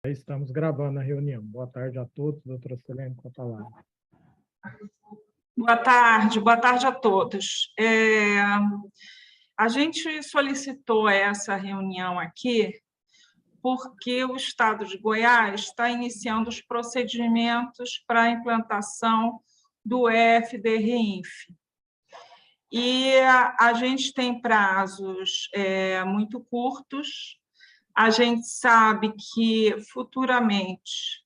Estamos gravando a reunião. Boa tarde a todos, doutora Selene, com a palavra. Boa tarde a todos. A gente solicitou essa reunião aqui porque o Estado de Goiás está iniciando os procedimentos para a implantação do EFD-REINF. E a gente tem prazos muito curtos. A gente sabe que, futuramente,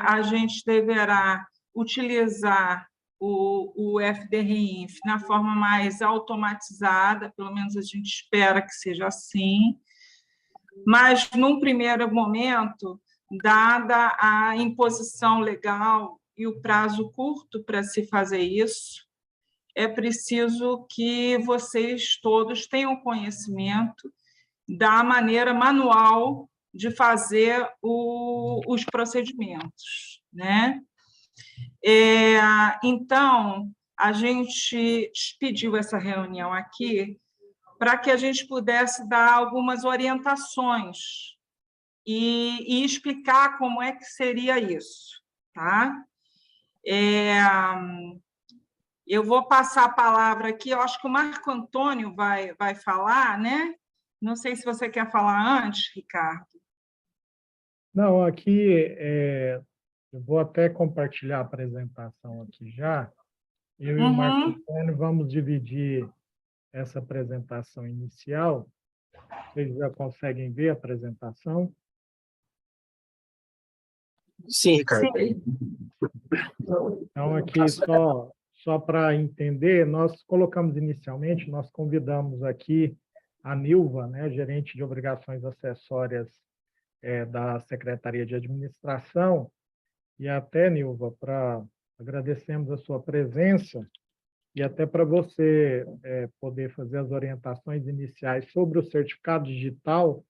a gente deverá utilizar o FDRINF na forma mais automatizada, pelo menos a gente espera que seja assim, mas, num primeiro momento, dada a imposição legal e o prazo curto para se fazer isso, é preciso que vocês todos tenham conhecimento da maneira manual de fazer os procedimentos, né? Então, a gente pediu essa reunião aqui para que a gente pudesse dar algumas orientações e explicar como é que seria isso, tá? Eu vou passar a palavra aqui, eu acho que o Marco Antônio vai falar, né? Não sei se você quer falar antes, Ricardo. Não, aqui eu vou até compartilhar a apresentação aqui já. Eu e o Marco Antônio vamos dividir essa apresentação inicial. Vocês já conseguem ver a apresentação? Sim, Ricardo. Então, aqui, só para entender, nós colocamos inicialmente, nós convidamos aqui a Nilva, né, gerente de obrigações acessórias da Secretaria de Administração, e até, Nilva, agradecemos a sua presença e até para você poder fazer as orientações iniciais sobre o certificado digital,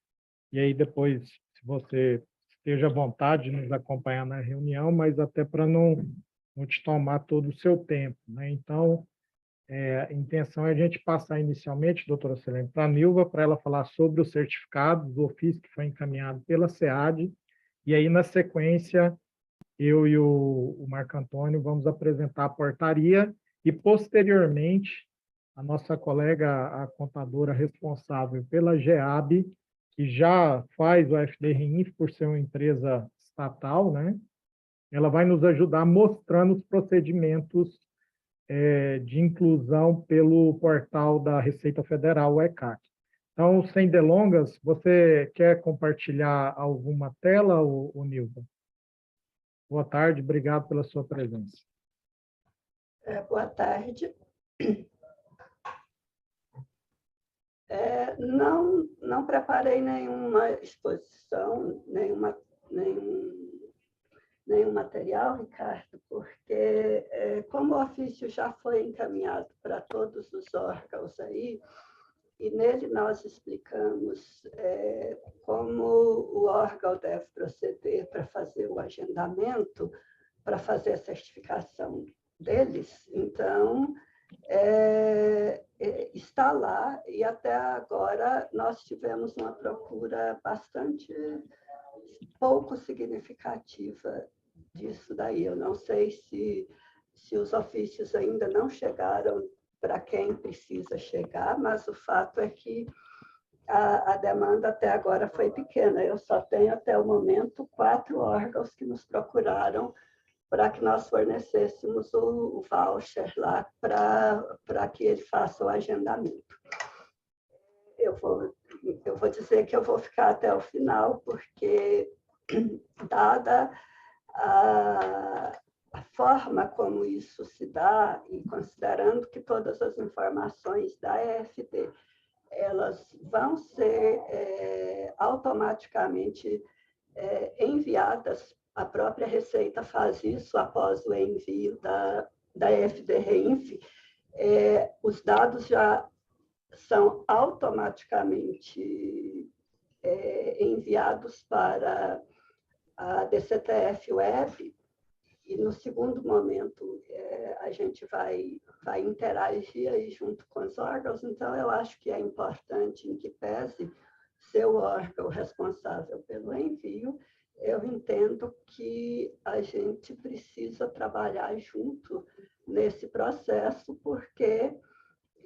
e aí depois, se você esteja à vontade de nos acompanhar na reunião, mas até para não te tomar todo o seu tempo, né? Então, a intenção é a gente passar inicialmente, doutora Selene, para a Nilva, para ela falar sobre o certificado do ofício que foi encaminhado pela SEAD, e aí, na sequência, eu e o Marco Antônio vamos apresentar a portaria e, posteriormente, a nossa colega, a contadora responsável pela GEAB, que já faz o FDRINF por ser uma empresa estatal, né? Ela vai nos ajudar mostrando os procedimentos de inclusão pelo portal da Receita Federal, o ECAC. Então, sem delongas, você quer compartilhar alguma tela, Nilva? Boa tarde, obrigado pela sua presença. Boa tarde. Não preparei nenhuma exposição, nenhum material, Ricardo, porque, como o ofício já foi encaminhado para todos os órgãos aí, e nele nós explicamos como o órgão deve proceder para fazer o agendamento, para fazer a certificação deles, então, está lá, e até agora nós tivemos uma procura bastante pouco significativa disso daí. Eu não sei se os ofícios ainda não chegaram para quem precisa chegar, mas o fato é que a demanda até agora foi pequena. Eu só tenho, até o momento, 4 órgãos que nos procuraram para que nós fornecêssemos o voucher lá para que ele faça o agendamento. Eu vou dizer que eu vou ficar até o final, porque, dada a forma como isso se dá, e considerando que todas as informações da EFD, elas vão ser automaticamente enviadas, a própria Receita faz isso após o envio da FDRINF, os dados já são automaticamente enviados para a DCTF Web, e no segundo momento a gente vai interagir aí junto com os órgãos. Então, eu acho que é importante, em que pese ser o órgão responsável pelo envio, eu entendo que a gente precisa trabalhar junto nesse processo, porque,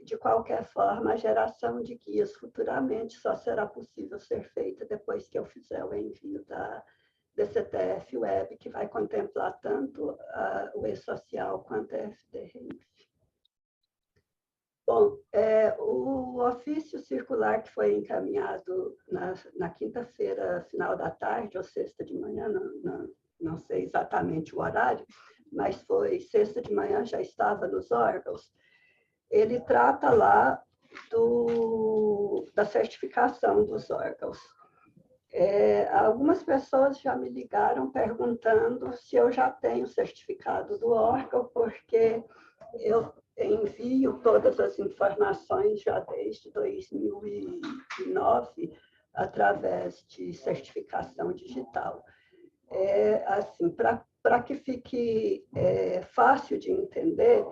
de qualquer forma, a geração de guias futuramente só será possível ser feita depois que eu fizer o envio da DCTF Web, que vai contemplar tanto o E-Social quanto a FDRINF. Bom, o ofício circular que foi encaminhado na quinta-feira, final da tarde, ou sexta de manhã, não sei exatamente o horário, mas foi sexta de manhã, já estava nos órgãos. Ele trata lá da certificação dos órgãos. Algumas pessoas já me ligaram perguntando se eu já tenho certificado do órgão, porque eu envio todas as informações já desde 2009 através de certificação digital. Assim, para que fique fácil de entender,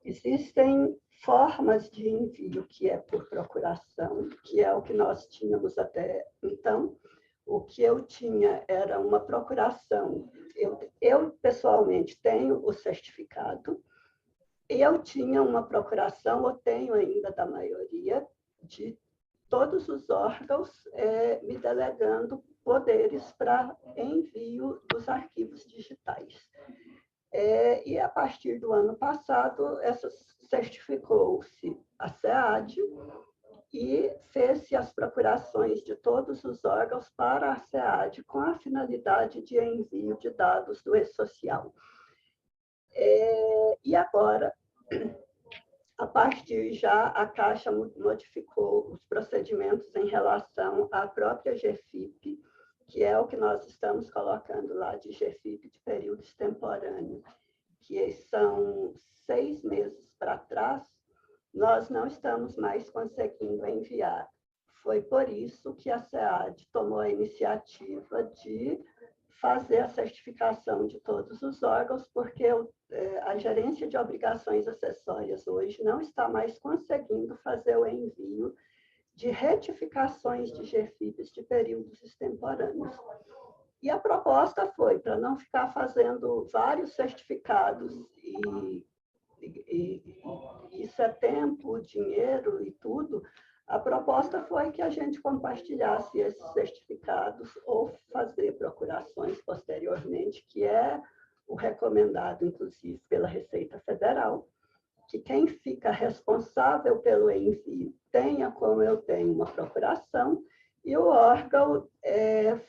existem formas de envio que é por procuração, que é o que nós tínhamos até então. O que eu tinha era uma procuração. Eu pessoalmente tenho o certificado. Eu tinha uma procuração, ou tenho ainda da maioria, de todos os órgãos me delegando poderes para envio dos arquivos digitais. E a partir do ano passado, certificou-se a SEAD e fez-se as procurações de todos os órgãos para a SEAD com a finalidade de envio de dados do E-Social. E agora, a partir já, a Caixa modificou os procedimentos em relação à própria GFIP, que é o que nós estamos colocando lá de GFIP de período extemporâneo, que são 6 meses para trás, nós não estamos mais conseguindo enviar. Foi por isso que a SEAD tomou a iniciativa de fazer a certificação de todos os órgãos, porque a gerência de obrigações acessórias hoje não está mais conseguindo fazer o envio de retificações de GFIPs de períodos extemporâneos. E a proposta foi, para não ficar fazendo vários certificados, e isso é tempo, dinheiro e tudo, a proposta foi que a gente compartilhasse esses certificados ou fazer procurações posteriormente, que é o recomendado, inclusive, pela Receita Federal, que quem fica responsável pelo envio tenha, como eu tenho, uma procuração, e o órgão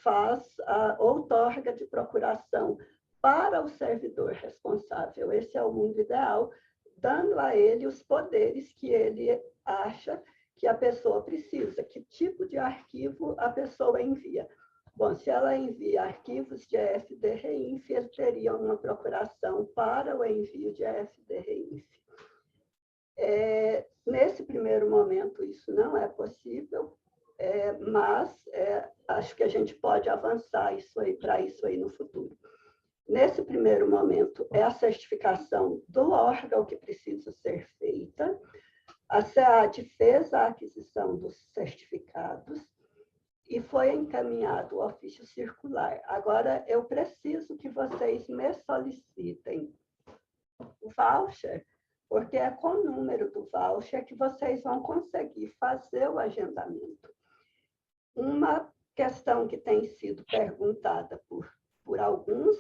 faz a outorga de procuração para o servidor responsável. Esse é o mundo ideal, dando a ele os poderes que ele acha que a pessoa precisa, que tipo de arquivo a pessoa envia. Bom, se ela envia arquivos de EFD-REINF, ele teria uma procuração para o envio de EFD-REINF. Nesse primeiro momento, isso não é possível, mas acho que a gente pode avançar para isso aí no futuro. Nesse primeiro momento, é a certificação do órgão que precisa ser feita. A SEAD fez a aquisição dos certificados e foi encaminhado o ofício circular. Agora, eu preciso que vocês me solicitem o voucher, porque é com o número do voucher que vocês vão conseguir fazer o agendamento. Uma questão que tem sido perguntada por alguns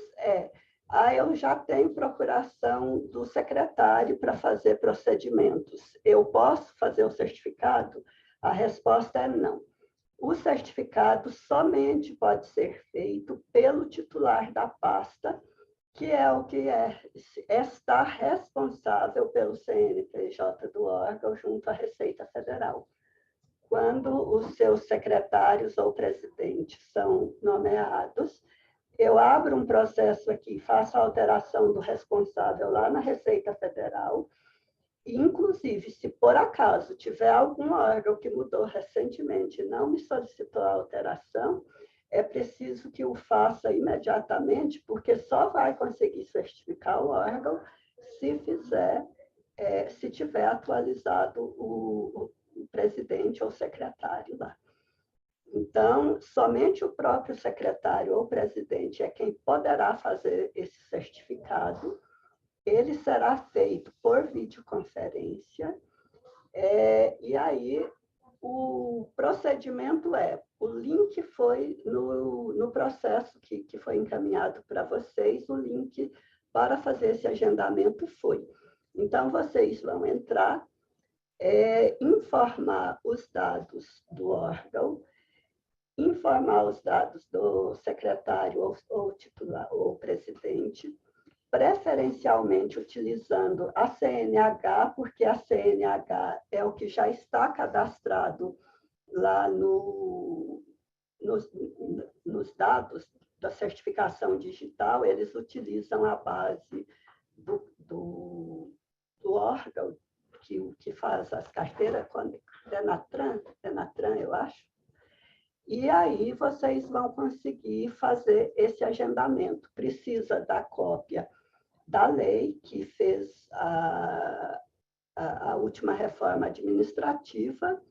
eu já tenho procuração do secretário para fazer procedimentos. Eu posso fazer o certificado? A resposta é não. O certificado somente pode ser feito pelo titular da pasta, que é o que está responsável pelo CNPJ do órgão junto à Receita Federal. Quando os seus secretários ou presidentes são nomeados, eu abro um processo aqui, faço a alteração do responsável lá na Receita Federal, e, inclusive, se por acaso tiver algum órgão que mudou recentemente e não me solicitou a alteração, é preciso que o faça imediatamente, porque só vai conseguir certificar o órgão se tiver atualizado o presidente ou secretário lá. Então, somente o próprio secretário ou presidente é quem poderá fazer esse certificado. Ele será feito por videoconferência, e aí o procedimento o link foi no processo que foi encaminhado para vocês, o link para fazer esse agendamento foi. Então, vocês vão entrar, informar os dados do órgão, informar os dados do secretário ou titular ou presidente, preferencialmente utilizando a CNH, porque a CNH é o que já está cadastrado lá nos dados da certificação digital, eles utilizam a base do órgão que faz as carteiras, Denatran, eu acho. E aí vocês vão conseguir fazer esse agendamento. Precisa da cópia da lei que fez a última reforma administrativa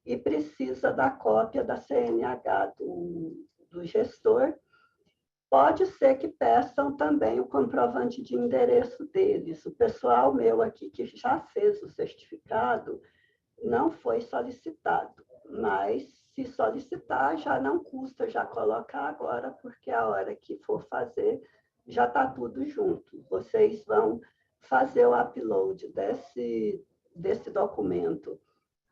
e precisa da cópia da CNH do gestor. Pode ser que peçam também o comprovante de endereço deles. O pessoal meu aqui que já fez o certificado não foi solicitado, mas se solicitar já não custa já colocar agora, porque a hora que for fazer já está tudo junto. Vocês vão fazer o upload desse documento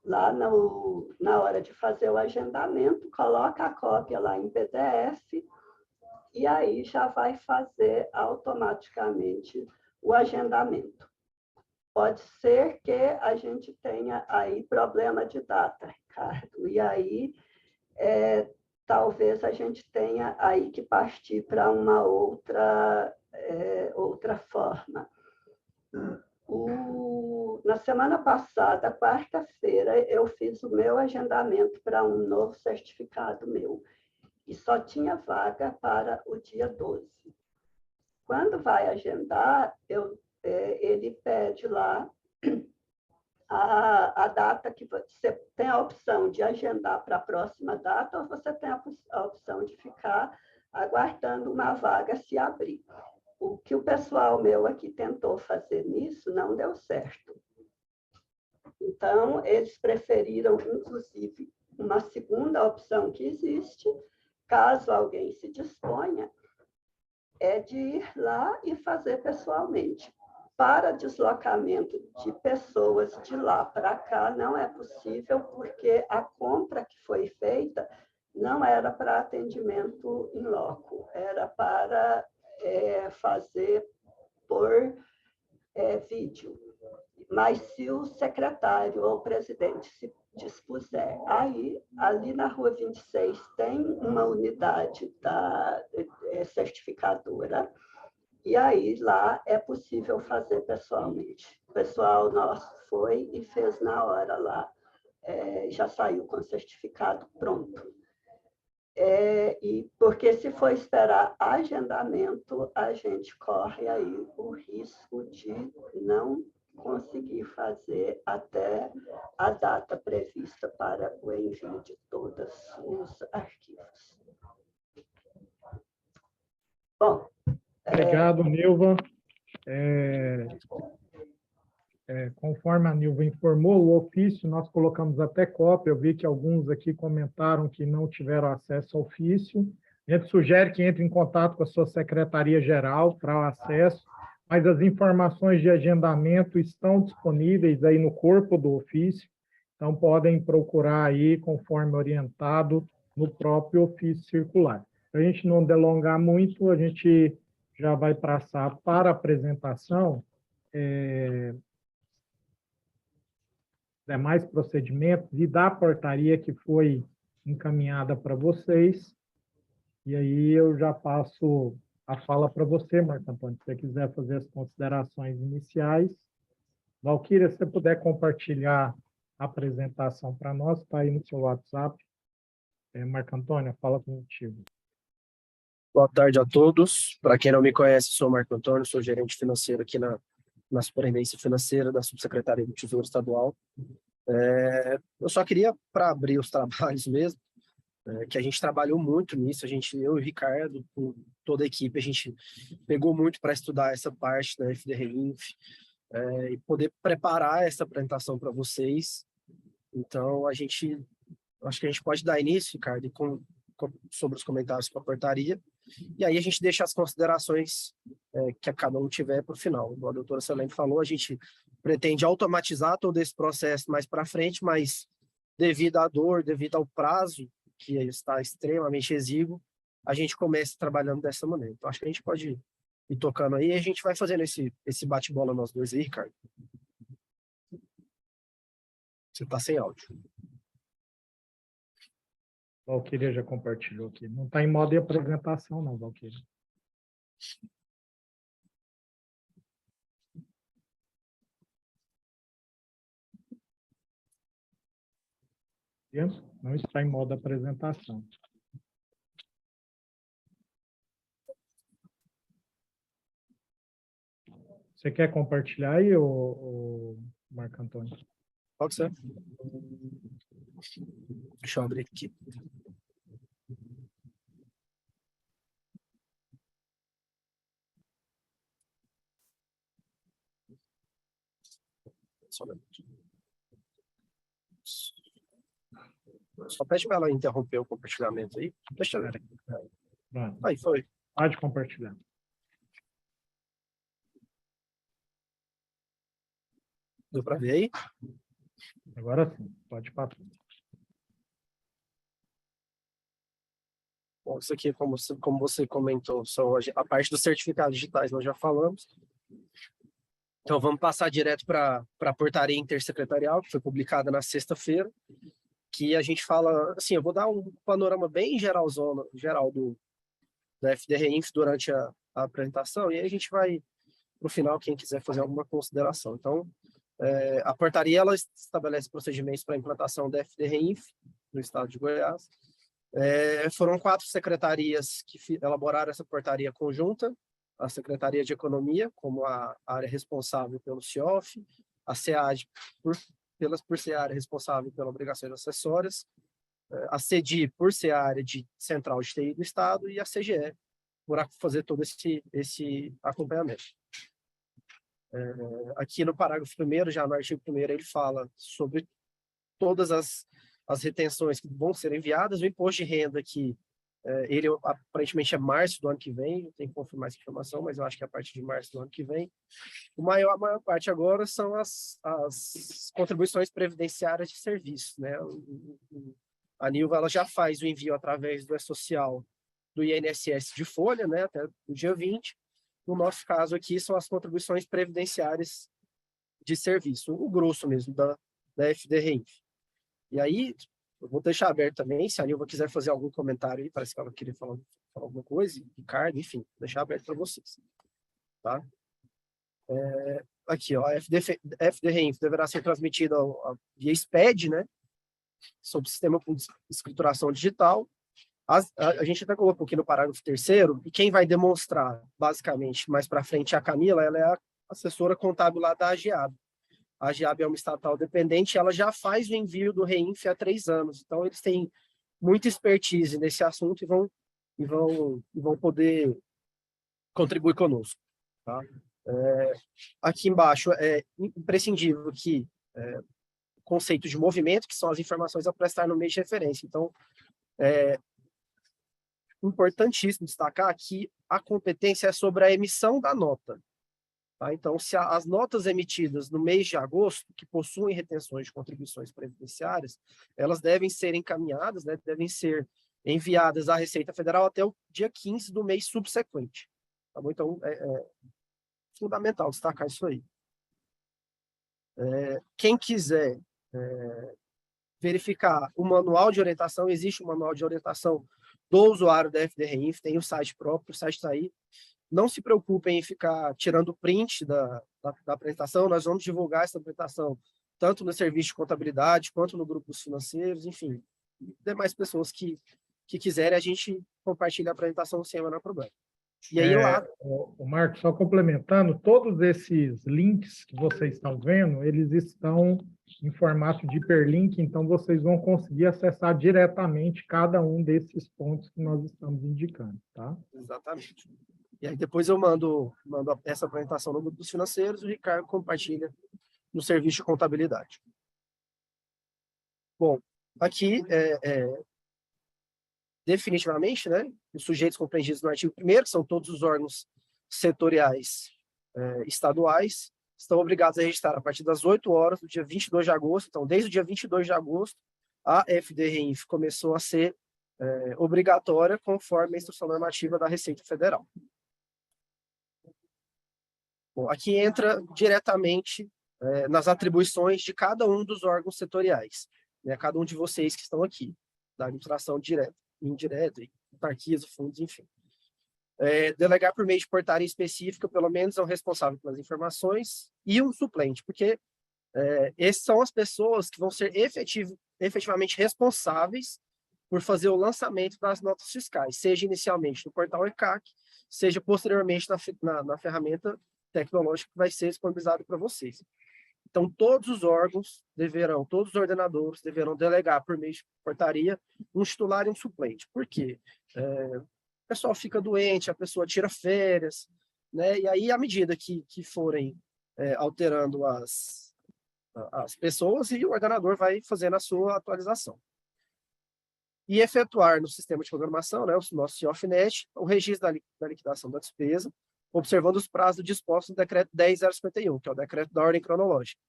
lá na hora de fazer o agendamento, coloca a cópia lá em PDF e aí já vai fazer automaticamente o agendamento. Pode ser que a gente tenha aí problema de data, Ricardo, e aí talvez a gente tenha aí que partir para uma outra forma. Na semana passada, quarta-feira, eu fiz o meu agendamento para um novo certificado meu, e só tinha vaga para o dia 12. Quando vai agendar, ele pede lá a data que você tem a opção de agendar para a próxima data ou você tem a opção de ficar aguardando uma vaga se abrir. O que o pessoal meu aqui tentou fazer nisso não deu certo. Então, eles preferiram, inclusive, uma segunda opção que existe, caso alguém se disponha, é de ir lá e fazer pessoalmente. Para deslocamento de pessoas de lá para cá não é possível, porque a compra que foi feita não era para atendimento in loco, era para fazer por vídeo. Mas se o secretário ou o presidente se dispuser, aí, ali na Rua 26, tem uma unidade da certificadora, e aí lá é possível fazer pessoalmente. O pessoal nosso foi e fez na hora lá, já saiu com o certificado pronto. Porque se for esperar agendamento, a gente corre aí o risco de não conseguir fazer até a data prevista para o envio de todos os arquivos. Bom, obrigado, Nilva. Conforme a Nilva informou, o ofício nós colocamos até cópia. Eu vi que alguns aqui comentaram que não tiveram acesso ao ofício. A gente sugere que entre em contato com a sua secretaria-geral para o acesso, mas as informações de agendamento estão disponíveis aí no corpo do ofício, então podem procurar aí, conforme orientado, no próprio ofício circular. Para a gente não delongar muito, a gente já vai passar para a apresentação demais procedimentos e da portaria que foi encaminhada para vocês. E aí eu já passo a fala para você, Marco Antônio, se você quiser fazer as considerações iniciais. Valquíria, se você puder compartilhar a apresentação para nós, está aí no seu WhatsApp. Marco Antônio, fala contigo. Boa tarde a todos. Para quem não me conhece, sou Marco Antônio, sou gerente financeiro aqui na Superintendência Financeira da Subsecretaria do Tesouro Estadual. Eu só queria, para abrir os trabalhos mesmo, que a gente trabalhou muito nisso, eu e o Ricardo, com toda a equipe, a gente pegou muito para estudar essa parte da FDRINF, e poder preparar essa apresentação para vocês. Então, acho que a gente pode dar início, Ricardo, sobre os comentários com a portaria, e aí a gente deixa as considerações que cada um tiver para o final. Como a doutora Selene falou, a gente pretende automatizar todo esse processo mais para frente, mas devido à dor, devido ao prazo, que está extremamente exíguo, a gente começa trabalhando dessa maneira. Então, acho que a gente pode ir tocando aí, e a gente vai fazendo esse bate-bola nós dois aí, Ricardo. Você está sem áudio. Valquíria já compartilhou aqui. Não está em modo de apresentação, não, Valquíria. Não está em modo de apresentação. Você quer compartilhar aí, Marco Antônio? Pode ser. Deixa eu abrir aqui. Só pede para ela interromper o compartilhamento aí. Deixa eu ver aqui. Aí, foi. Pode compartilhar. Deu para ver aí? Agora sim, pode passar. Bom, isso aqui, como você comentou, são a parte dos certificados digitais, nós já falamos. Então, vamos passar direto para a portaria intersecretarial, que foi publicada na sexta-feira, que a gente fala, assim, eu vou dar um panorama bem geral da FDRINF durante a apresentação, e aí a gente vai, para o final, quem quiser fazer alguma consideração. Então, a portaria, ela estabelece procedimentos para a implantação da FDRINF no estado de Goiás. Foram 4 secretarias que elaboraram essa portaria conjunta, a Secretaria de Economia, como a área responsável pelo CIOF, a SEAD, por ser a área responsável pelas obrigações acessórias, a CEDI, por ser a área de central de TI do Estado, e a CGE, por fazer todo esse acompanhamento. Aqui no parágrafo 1º, já no artigo 1º, ele fala sobre todas as retenções que vão ser enviadas. O imposto de renda aqui, ele aparentemente é março do ano que vem, eu tenho que confirmar essa informação, mas eu acho que é a partir de março do ano que vem. A maior parte agora são as contribuições previdenciárias de serviços, né? A Nilva, ela já faz o envio através do E-Social do INSS de folha, né, até o dia 20. No nosso caso aqui, são as contribuições previdenciárias de serviço, o grosso mesmo da FDRINF. E aí, eu vou deixar aberto também, se a Nilva quiser fazer algum comentário aí, parece que ela queria falar alguma coisa, Ricardo, enfim, deixar aberto para vocês. Tá? Aqui, ó, a FDRINF deverá ser transmitida via SPED, né, sob o sistema de escrituração digital. A gente até colocou aqui no parágrafo 3º, e quem vai demonstrar, basicamente, mais para frente, a Camila, ela é a assessora contábil lá da AGEAB. A AGEAB é uma estatal dependente, ela já faz o envio do REINF há 3 anos, então eles têm muita expertise nesse assunto e vão poder contribuir conosco. Tá? Aqui embaixo é imprescindível que o conceito de movimento, que são as informações a prestar no mês de referência. Então, importantíssimo destacar que a competência é sobre a emissão da nota. Tá? Então, se as notas emitidas no mês de agosto, que possuem retenções de contribuições previdenciárias, elas devem ser encaminhadas, né, devem ser enviadas à Receita Federal até o dia 15 do mês subsequente. Tá bom? Então, é fundamental destacar isso aí. Quem quiser verificar o manual de orientação, existe um manual de orientação do usuário da FDRINF, tem o site próprio, o site está aí. Não se preocupem em ficar tirando print da apresentação, nós vamos divulgar essa apresentação tanto no serviço de contabilidade, quanto no grupo dos financeiros, enfim, demais pessoas que quiserem, a gente compartilha a apresentação sem o menor problema. E aí lá... O Marcos, só complementando, todos esses links que vocês estão vendo, eles estão em formato de hiperlink, então vocês vão conseguir acessar diretamente cada um desses pontos que nós estamos indicando, tá? Exatamente. E aí depois eu mando essa apresentação no grupo dos financeiros, o Ricardo compartilha no serviço de contabilidade. Bom, aqui, definitivamente, né, os sujeitos compreendidos no artigo 1º, que são todos os órgãos setoriais estaduais, estão obrigados a registrar a partir das 8 horas do dia 22 de agosto. Então, desde o dia 22 de agosto, a FDRINF começou a ser obrigatória conforme a instrução normativa da Receita Federal. Bom, aqui entra diretamente nas atribuições de cada um dos órgãos setoriais, né, cada um de vocês que estão aqui, da administração direta, indireta, autarquias, fundos, enfim. Delegar por meio de portaria específica, pelo menos, é o responsável pelas informações e um suplente, porque essas são as pessoas que vão ser efetivamente responsáveis por fazer o lançamento das notas fiscais, seja inicialmente no portal ECAC, seja posteriormente na ferramenta tecnológica que vai ser disponibilizada para vocês. Então, todos os órgãos todos os ordenadores deverão delegar por meio de portaria um titular e um suplente. Por quê? O pessoal fica doente, a pessoa tira férias, né? E aí, à medida que forem alterando as pessoas, e o ordenador vai fazendo a sua atualização. E efetuar no sistema de programação, né, o nosso CIOFNet, o registro da liquidação da despesa, observando os prazos dispostos no decreto 10.051, que é o decreto da ordem cronológica,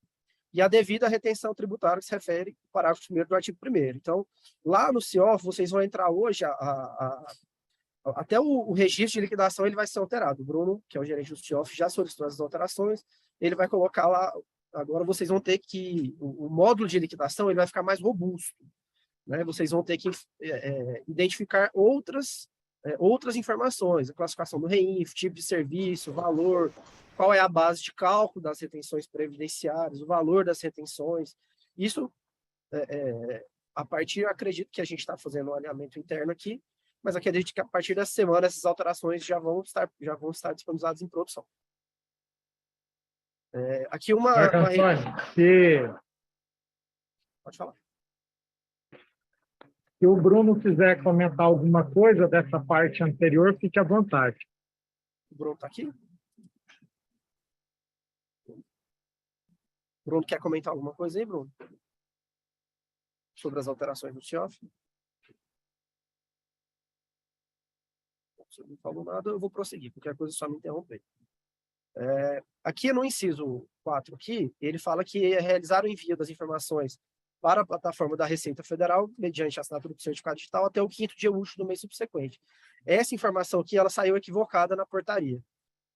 e a devida retenção tributária que se refere ao parágrafo 1º do artigo 1º. Então, lá no CIOF, vocês vão entrar hoje, até o registro de liquidação ele vai ser alterado. O Bruno, que é o gerente do CIOF, já solicitou as alterações, ele vai colocar lá, agora vocês vão ter que, o módulo de liquidação ele vai ficar mais robusto, né? Vocês vão ter que identificar outras informações, a classificação do REINF, tipo de serviço, valor, qual é a base de cálculo das retenções previdenciárias, o valor das retenções. Isso, a partir, acredito que a gente está fazendo um alinhamento interno aqui, mas acredito que a partir dessa semana essas alterações já vão estar disponibilizadas em produção. Aqui Marco Antônio, Pode falar. Se o Bruno quiser comentar alguma coisa dessa parte anterior, fique à vontade. O Bruno está aqui? O Bruno quer comentar alguma coisa aí, Bruno? Sobre as alterações do CIOF? Se não falou nada, eu vou prosseguir, qualquer coisa é só me interromper. Aqui no inciso 4, aqui, ele fala que realizar o envio das informações para a plataforma da Receita Federal, mediante a assinatura do certificado digital, até o 5º dia útil do mês subsequente. Essa informação aqui, ela saiu equivocada na portaria.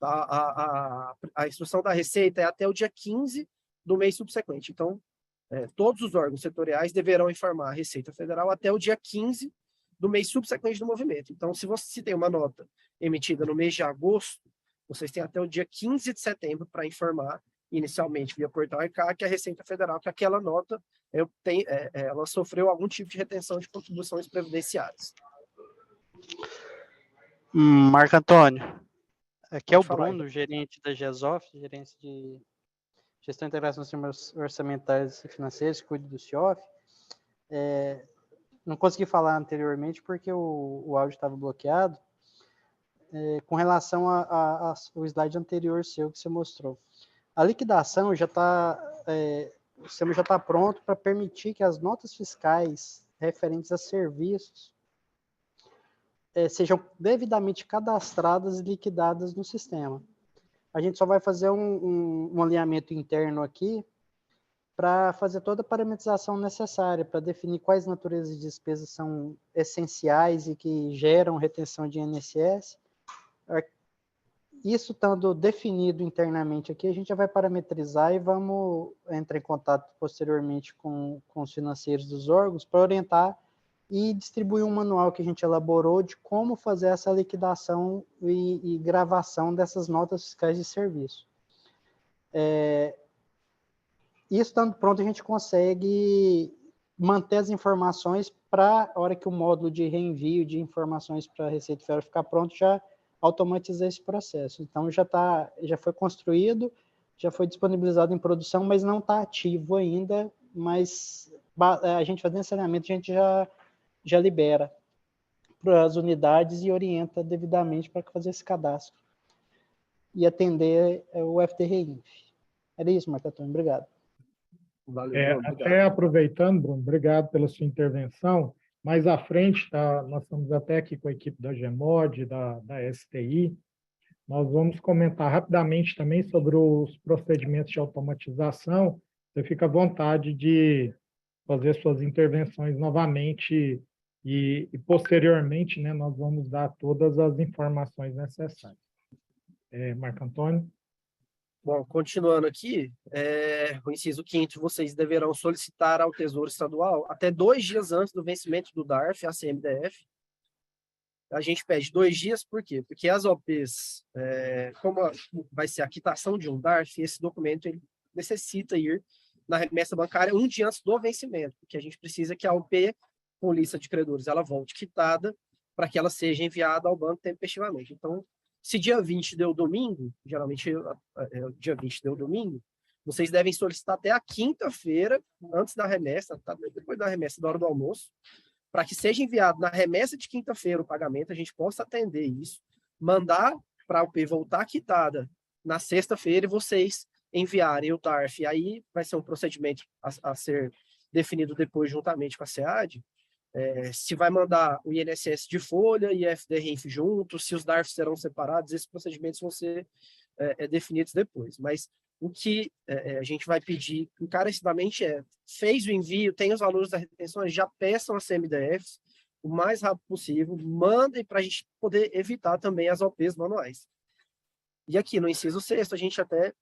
Tá? A instrução da Receita é até o dia 15 do mês subsequente. Então, todos os órgãos setoriais deverão informar a Receita Federal até o dia 15 do mês subsequente do movimento. Então, se tem uma nota emitida no mês de agosto, vocês têm até o dia 15 de setembro para informar, inicialmente via portal ECAC, que a Receita Federal, que aquela nota ela sofreu algum tipo de retenção de contribuições previdenciárias. Marco Antônio, aqui é o Pode falar, Bruno, gerente da GESOF, gerente de Gestão e Integração dos Sistemas Orçamentários e Financeiros, que cuida do CIOF. Não consegui falar anteriormente porque o áudio estava bloqueado. Com relação ao slide anterior seu que você mostrou. A liquidação já está... o sistema já está pronto para permitir que as notas fiscais referentes a serviços sejam devidamente cadastradas e liquidadas no sistema. A gente só vai fazer um alinhamento interno aqui para fazer toda a parametrização necessária, para definir quais naturezas de despesas são essenciais e que geram retenção de INSS. Isso estando definido internamente aqui, a gente já vai parametrizar e vamos entrar em contato posteriormente com os financeiros dos órgãos para orientar e distribuir um manual que a gente elaborou de como fazer essa liquidação e gravação dessas notas fiscais de serviço. Isso estando pronto, a gente consegue manter as informações para a hora que o módulo de reenvio de informações para a Receita Federal ficar pronto, já automatizar esse processo. Então, já foi construído, já foi disponibilizado em produção, mas não está ativo ainda, mas a gente fazendo saneamento, a gente já libera para as unidades e orienta devidamente para fazer esse cadastro e atender o FDRINF. Era isso, Marco Antônio, obrigado. Valeu, Bruno, obrigado. Até aproveitando, Bruno, obrigado pela sua intervenção. Mais à frente, nós estamos até aqui com a equipe da GEMOD, da STI. Nós vamos comentar rapidamente também sobre os procedimentos de automatização. Você fica à vontade de fazer suas intervenções novamente e posteriormente, né, nós vamos dar todas as informações necessárias. Marco Antônio? Bom, continuando aqui, o inciso 5º, vocês deverão solicitar ao Tesouro Estadual até 2 dias antes do vencimento do DARF, a CMDF. A gente pede 2 dias, por quê? Porque as OPs, como vai ser a quitação de um DARF, esse documento ele necessita ir na remessa bancária 1 dia antes do vencimento, porque a gente precisa que a OP, com lista de credores, ela volte quitada para que ela seja enviada ao banco tempestivamente. Então, se dia 20 deu domingo, geralmente dia 20 deu domingo, vocês devem solicitar até a quinta-feira, antes da remessa, depois da remessa, da hora do almoço, para que seja enviado na remessa de quinta-feira o pagamento, a gente possa atender isso, mandar para a UP voltar quitada na sexta-feira e vocês enviarem o DARF. Aí vai ser um procedimento a ser definido depois juntamente com a SEAD, se vai mandar o INSS de folha e FDRINF juntos, se os DARFs serão separados, esses procedimentos vão ser definidos depois. Mas o que a gente vai pedir encarecidamente fez o envio, tem os valores da retenção, já peçam as CMDFs o mais rápido possível, mandem para a gente poder evitar também as OPs manuais. E aqui no inciso 6º, a gente até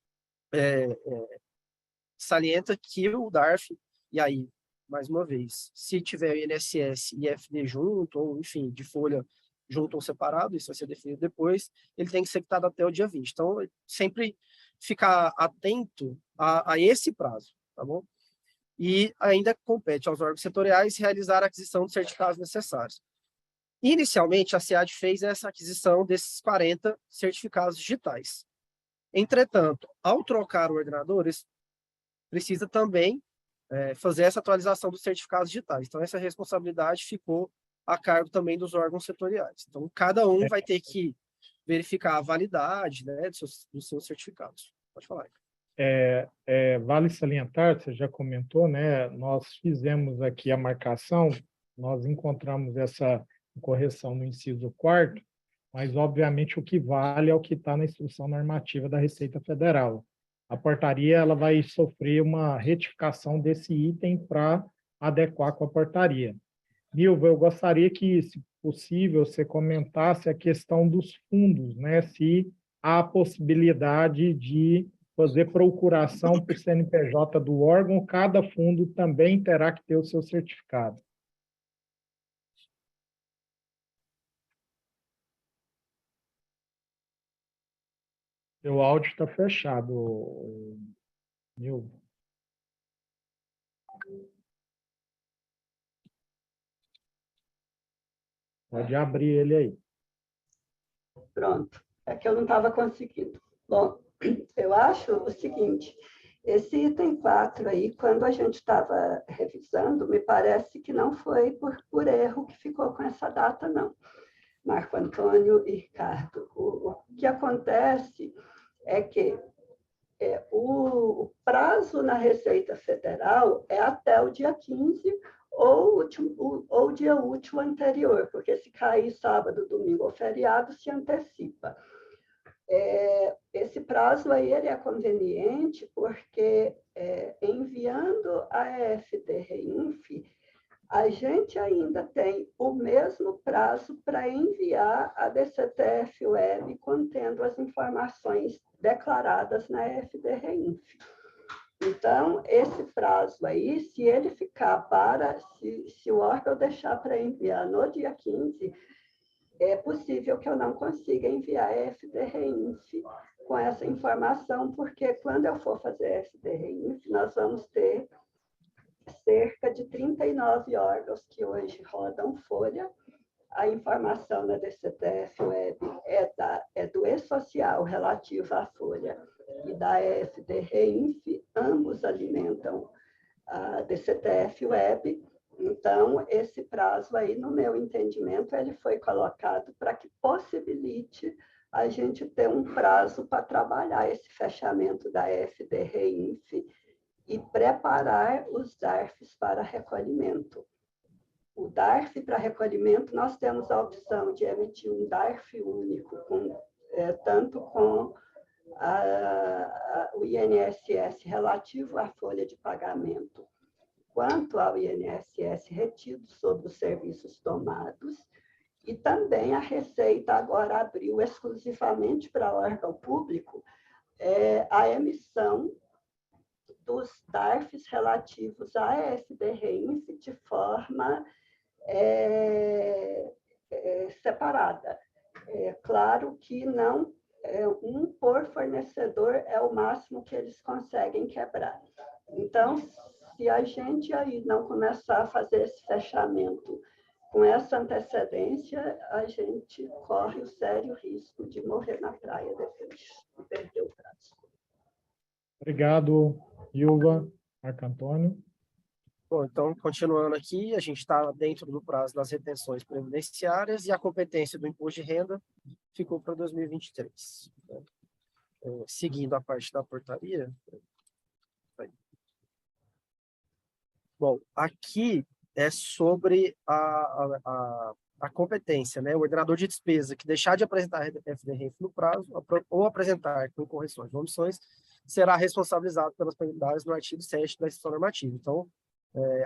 salienta que o DARF, e aí, mais uma vez, se tiver o INSS e FD junto, ou enfim, de folha junto ou separado, isso vai ser definido depois, ele tem que ser quitado até o dia 20. Então, sempre ficar atento a esse prazo, tá bom? E ainda compete aos órgãos setoriais realizar a aquisição dos certificados necessários. Inicialmente, a SEAD fez essa aquisição desses 40 certificados digitais. Entretanto, ao trocar o ordenador, precisa também fazer essa atualização dos certificados digitais. Então, essa responsabilidade ficou a cargo também dos órgãos setoriais. Então, cada um vai ter que verificar a validade, né, dos seus certificados. Pode falar. Vale salientar, você já comentou, né? Nós fizemos aqui a marcação, nós encontramos essa correção no inciso 4º, mas, obviamente, o que vale é o que está na instrução normativa da Receita Federal. A portaria ela vai sofrer uma retificação desse item para adequar com a portaria. Nilva, eu gostaria que, se possível, você comentasse a questão dos fundos, né? Se há possibilidade de fazer procuração por CNPJ do órgão, cada fundo também terá que ter o seu certificado. Seu áudio está fechado, Nilva. Pode abrir ele aí. Pronto, é que eu não estava conseguindo. Bom, eu acho o seguinte, esse item 4 aí, quando a gente estava revisando, me parece que não foi por erro que ficou com essa data, não. Marco Antônio e Ricardo, o que acontece é que o prazo na Receita Federal é até o dia 15 ou o dia útil anterior, porque se cair sábado, domingo ou feriado, se antecipa. Esse prazo aí ele é conveniente porque, enviando a FDRINF, a gente ainda tem o mesmo prazo para enviar a DCTF Web contendo as informações declaradas na FDRINF. Então, esse prazo aí, se ele ficar se o órgão deixar para enviar no dia 15, é possível que eu não consiga enviar a FDRINF com essa informação, porque quando eu for fazer FDRINF, nós vamos ter cerca de 39 órgãos que hoje rodam folha. A informação na DCTF Web é social relativo à folha e da EFD-REINF, ambos alimentam a DCTF-Web. Então, esse prazo aí, no meu entendimento, ele foi colocado para que possibilite a gente ter um prazo para trabalhar esse fechamento da EFD-REINF e preparar os DARFs para recolhimento. O DARF para recolhimento, nós temos a opção de emitir um DARF único, tanto com o INSS relativo à folha de pagamento, quanto ao INSS retido sobre os serviços tomados, e também a Receita agora abriu exclusivamente para órgão público a emissão dos DARFs relativos à EFD-REINF de forma separada. Claro que não, um por fornecedor é o máximo que eles conseguem quebrar. Então, se a gente aí não começar a fazer esse fechamento com essa antecedência, a gente corre o sério risco de morrer na praia depois de perder o prazo. Obrigado, Ilva. Marco Antônio. Bom, então, continuando aqui, a gente está dentro do prazo das retenções previdenciárias e a competência do imposto de renda ficou para 2023. Seguindo a parte da portaria. Bom, aqui é sobre a competência, né? O ordenador de despesa que deixar de apresentar a FD-REINF no prazo ou apresentar com correções ou omissões será responsabilizado pelas penalidades no artigo 7 da instituição normativa. Então,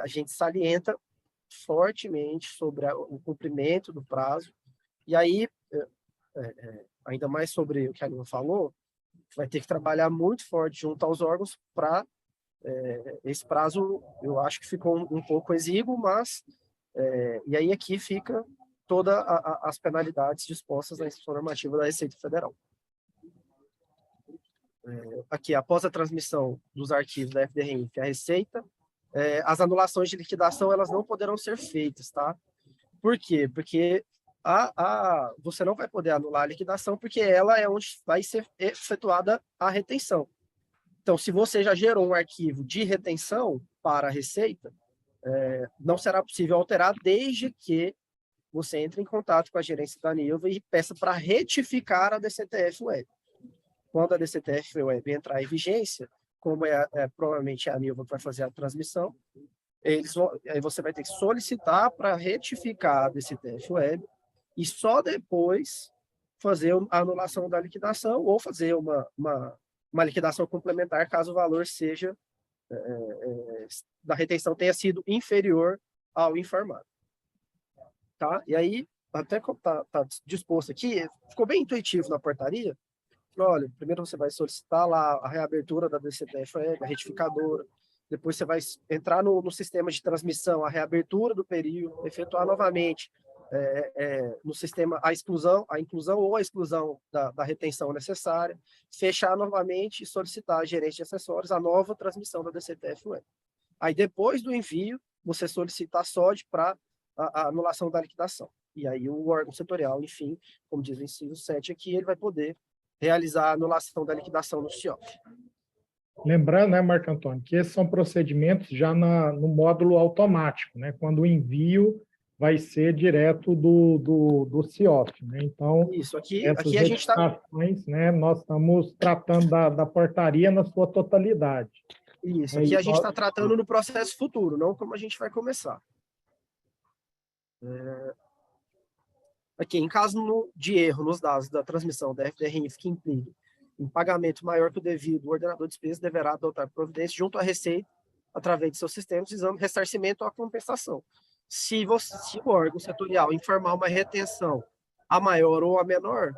a gente salienta fortemente sobre o cumprimento do prazo, e aí, ainda mais sobre o que a Lívia falou, vai ter que trabalhar muito forte junto aos órgãos para esse prazo, eu acho que ficou um pouco exíguo, mas, e aí aqui fica todas as penalidades dispostas na instituição normativa da Receita Federal. Aqui, após a transmissão dos arquivos da FD-REINF à Receita, as anulações de liquidação elas não poderão ser feitas, tá? Por quê? Porque você não vai poder anular a liquidação porque ela é onde vai ser efetuada a retenção. Então, se você já gerou um arquivo de retenção para a Receita, não será possível alterar desde que você entre em contato com a gerência da Nilva e peça para retificar a DCTF-Web. Quando a DCTF-Web entrar em vigência, como provavelmente a Nilva vai fazer a transmissão, aí você vai ter que solicitar para retificar a DCTF-Web e só depois fazer a anulação da liquidação ou fazer uma liquidação complementar caso o valor seja da retenção tenha sido inferior ao informado. Tá? E aí, até como está disposto aqui, ficou bem intuitivo na portaria. Olha, primeiro você vai solicitar lá a reabertura da DCTF-Web, a retificadora, depois você vai entrar no sistema de transmissão, a reabertura do período, efetuar novamente no sistema a inclusão ou a exclusão da retenção necessária, fechar novamente e solicitar a gerente de acessórios a nova transmissão da DCTF-Web. Aí, depois do envio, você solicita a SOD para a anulação da liquidação. E aí o órgão setorial, enfim, como diz o inciso 7 aqui, ele vai poder realizar a anulação da liquidação no CIOF. Lembrando, né, Marco Antônio, que esses são procedimentos já no módulo automático, né? Quando o envio vai ser direto do CIOF, né? Então, isso, aqui essas a gente está... né, nós estamos tratando da portaria na sua totalidade. Isso, aqui a gente está tratando no processo futuro, não como a gente vai começar. Aqui, em caso de erro nos dados da transmissão da FD-REINF que implique em pagamento maior que o devido, o ordenador de despesas deverá adotar providência junto à Receita, através de seus sistemas, visando ressarcimento ou a compensação. Se o órgão setorial informar uma retenção a maior ou a menor,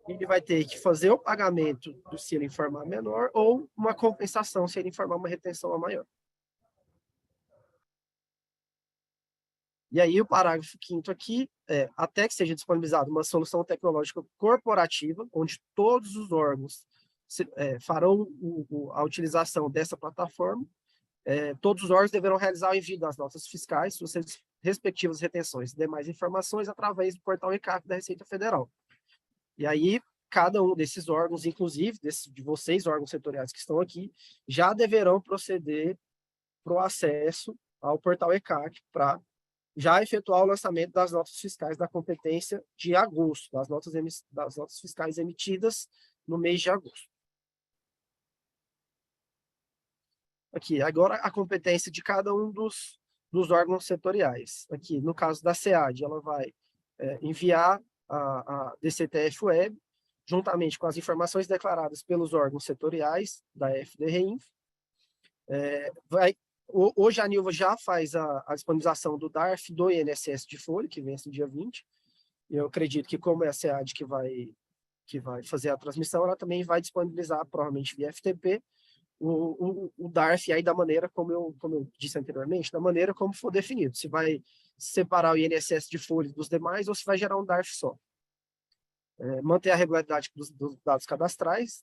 ele vai ter que fazer o pagamento se ele informar a menor ou uma compensação se ele informar uma retenção a maior. E aí o parágrafo 5º aqui, até que seja disponibilizada uma solução tecnológica corporativa, onde todos os órgãos farão a utilização dessa plataforma, todos os órgãos deverão realizar o envio das notas fiscais, suas respectivas retenções e demais informações através do portal ECAF da Receita Federal. E aí, cada um desses órgãos, inclusive de vocês, órgãos setoriais que estão aqui, já deverão proceder para o acesso ao portal ECAC para já efetuar o lançamento das notas fiscais da competência de agosto, das notas fiscais emitidas no mês de agosto. Aqui, agora a competência de cada um dos órgãos setoriais. Aqui, no caso da SEAD, ela vai enviar a DCTF-Web, juntamente com as informações declaradas pelos órgãos setoriais da FDRINF. Hoje a Nilva já faz a disponibilização do DARF do INSS de folha, que vence no dia 20. Eu acredito que, como é a SEAD que vai fazer a transmissão, ela também vai disponibilizar, provavelmente via FTP, o DARF aí da maneira como eu disse anteriormente, da maneira como for definido. Se vai separar o INSS de folha dos demais ou se vai gerar um DARF só. Manter a regularidade dos dados cadastrais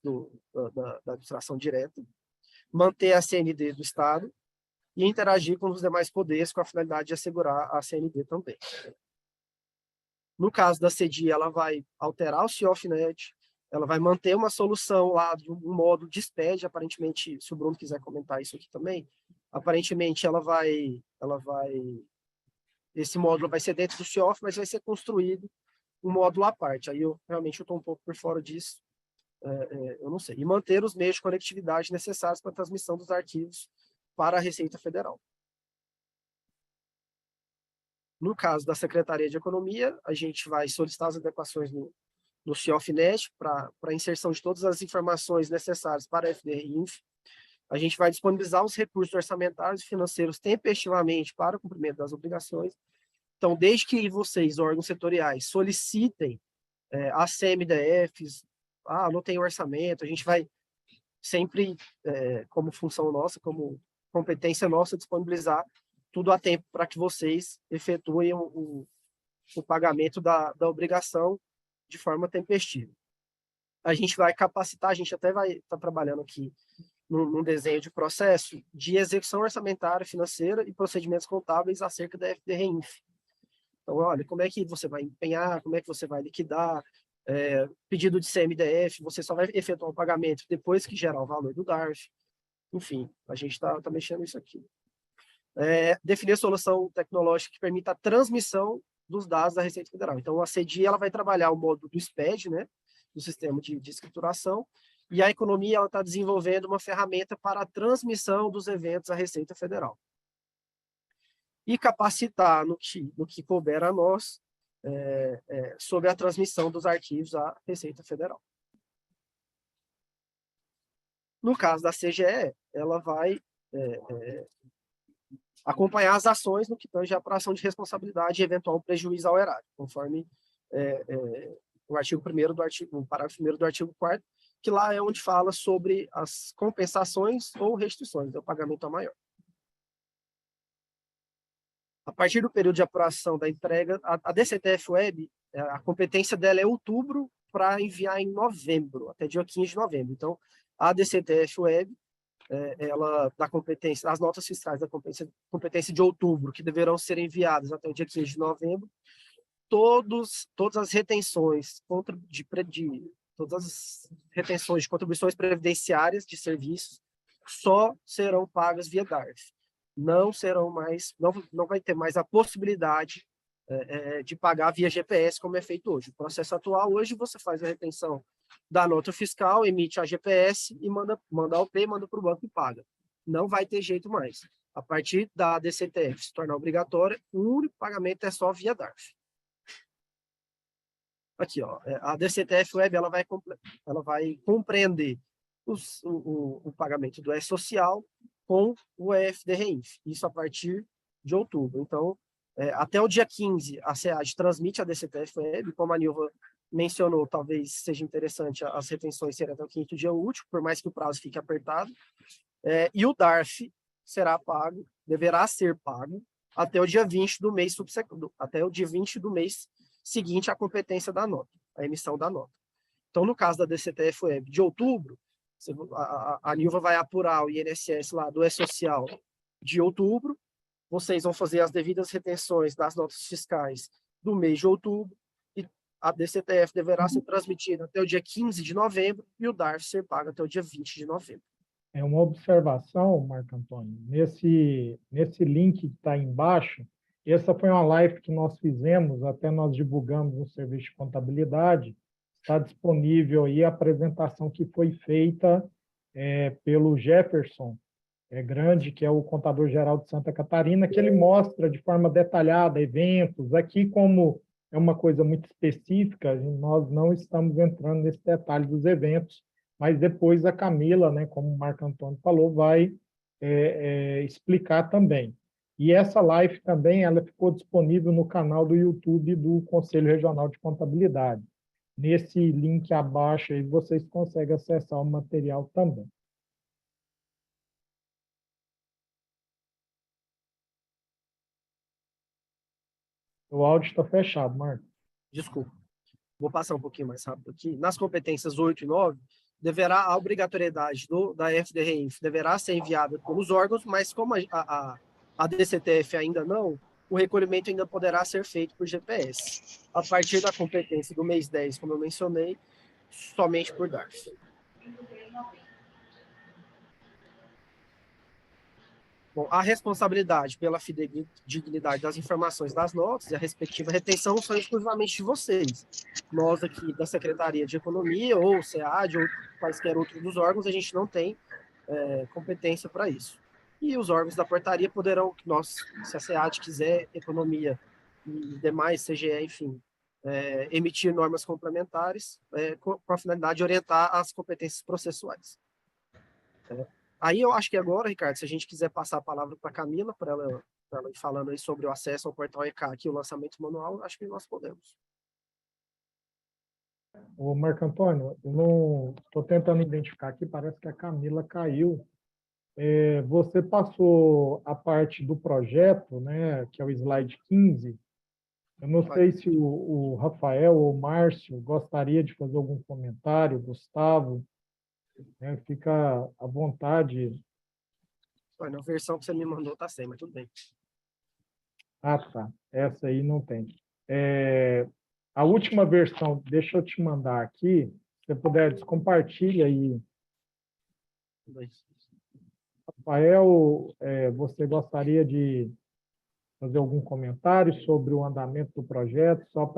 da administração direta, manter a CND do Estado e interagir com os demais poderes com a finalidade de assegurar a CND também. No caso da CEDI, ela vai alterar o CIOFNET, ela vai manter uma solução lá de um módulo de SPED, aparentemente, se o Bruno quiser comentar isso aqui também, aparentemente esse módulo vai ser dentro do CIOF, mas vai ser construído um módulo à parte. Aí eu estou um pouco por fora disso, eu não sei. E manter os meios de conectividade necessários para a transmissão dos arquivos para a Receita Federal. No caso da Secretaria de Economia, a gente vai solicitar as adequações no CIOFNET para a inserção de todas as informações necessárias para a FDRINF. A gente vai disponibilizar os recursos orçamentários e financeiros tempestivamente para o cumprimento das obrigações. Então, desde que vocês, órgãos setoriais, solicitem as CMDFs, não tem orçamento, a gente vai sempre, como função nossa, como competência nossa, disponibilizar tudo a tempo para que vocês efetuem o pagamento da obrigação de forma tempestiva. A gente vai capacitar, a gente até vai estar trabalhando aqui num desenho de processo de execução orçamentária, financeira e procedimentos contábeis acerca da FDRINF. Então, olha, como é que você vai empenhar, como é que você vai liquidar, pedido de CMDF, você só vai efetuar o pagamento depois que gerar o valor do DARF. Enfim, a gente está mexendo nisso aqui. Definir a solução tecnológica que permita a transmissão dos dados da Receita Federal. Então, a CEDI ela vai trabalhar o módulo do SPED, né, do Sistema de Escrituração, e a Economia está desenvolvendo uma ferramenta para a transmissão dos eventos à Receita Federal. E capacitar no que couber a nós sobre a transmissão dos arquivos à Receita Federal. No caso da CGE, ela vai acompanhar as ações no que tange a apuração de responsabilidade e eventual prejuízo ao erário, conforme o artigo 1º o parágrafo 1º do artigo 4º, que lá é onde fala sobre as compensações ou restituições do pagamento a maior. A partir do período de apuração da entrega, a DCTF-Web, a competência dela é outubro para enviar em novembro, até dia 15 de novembro. Então, a DCTF-Web, ela dá competência, as notas fiscais da competência de outubro, que deverão ser enviadas até o dia 15 de novembro, todas as retenções todas as retenções de contribuições previdenciárias de serviços só serão pagas via DARF. Não vai ter mais a possibilidade de pagar via GPS, como é feito hoje. O processo atual, hoje, você faz a retenção da nota fiscal, emite a GPS e manda ao P, manda para o banco e paga. Não vai ter jeito mais. A partir da DCTF se tornar obrigatória, o único pagamento é só via DARF. Aqui, ó, a DCTF-Web ela vai compreender o pagamento do E-Social com o FDRINF, isso a partir de outubro. Então, até o dia 15, a SEAD transmite a DCTF-Web, como a Nilva mencionou, talvez seja interessante as retenções serem até o 5º dia útil, por mais que o prazo fique apertado, e o DARF deverá ser pago até o dia 20 do mês subsequente, até o dia 20 do mês seguinte à competência da nota, a emissão da nota. Então, no caso da DCTF-Web de outubro, a Nilva vai apurar o INSS lá do E-Social de outubro, vocês vão fazer as devidas retenções das notas fiscais do mês de outubro, e a DCTF deverá ser transmitida até o dia 15 de novembro e o DARF ser pago até o dia 20 de novembro. É uma observação, Marco Antônio, nesse link que está embaixo, essa foi uma live que nós fizemos, até nós divulgamos no serviço de contabilidade, está disponível aí a apresentação que foi feita pelo Jefferson Grande, que é o contador-geral de Santa Catarina, que ele mostra de forma detalhada eventos. Aqui, como é uma coisa muito específica, nós não estamos entrando nesse detalhe dos eventos, mas depois a Camila, né, como o Marco Antônio falou, vai explicar também. E essa live também ela ficou disponível no canal do YouTube do Conselho Regional de Contabilidade. Nesse link abaixo aí vocês conseguem acessar o material também. O áudio está fechado, Marco. Desculpa. Vou passar um pouquinho mais rápido aqui. Nas competências 8 e 9, a obrigatoriedade da FDREINF deverá ser enviada pelos órgãos, mas como a DCTF ainda não, o recolhimento ainda poderá ser feito por GPS. A partir da competência do mês 10, como eu mencionei, somente por DARF. Bom, a responsabilidade pela fidedignidade das informações das notas e a respectiva retenção são exclusivamente de vocês. Nós aqui da Secretaria de Economia, ou SEAD, ou quaisquer outros dos órgãos, a gente não tem competência para isso. E os órgãos da portaria poderão, se a SEAD quiser, Economia e demais, CGE, enfim, emitir normas complementares com a finalidade de orientar as competências processuais. Aí eu acho que agora, Ricardo, se a gente quiser passar a palavra para a Camila, para ela ir falando aí sobre o acesso ao portal ECAC e o lançamento manual, acho que nós podemos. Ô, Marco Antônio, eu não estou tentando identificar aqui, parece que a Camila caiu. Você passou a parte do projeto, né, que é o slide 15. Eu não sei se o Rafael ou o Márcio gostaria de fazer algum comentário, Gustavo. Fica à vontade. Na versão que você me mandou está sem, mas tudo bem. Ah, tá. Essa aí não tem. A última versão, deixa eu te mandar aqui. Se você puder, descompartilha aí. Rafael, você gostaria de fazer algum comentário sobre o andamento do projeto, só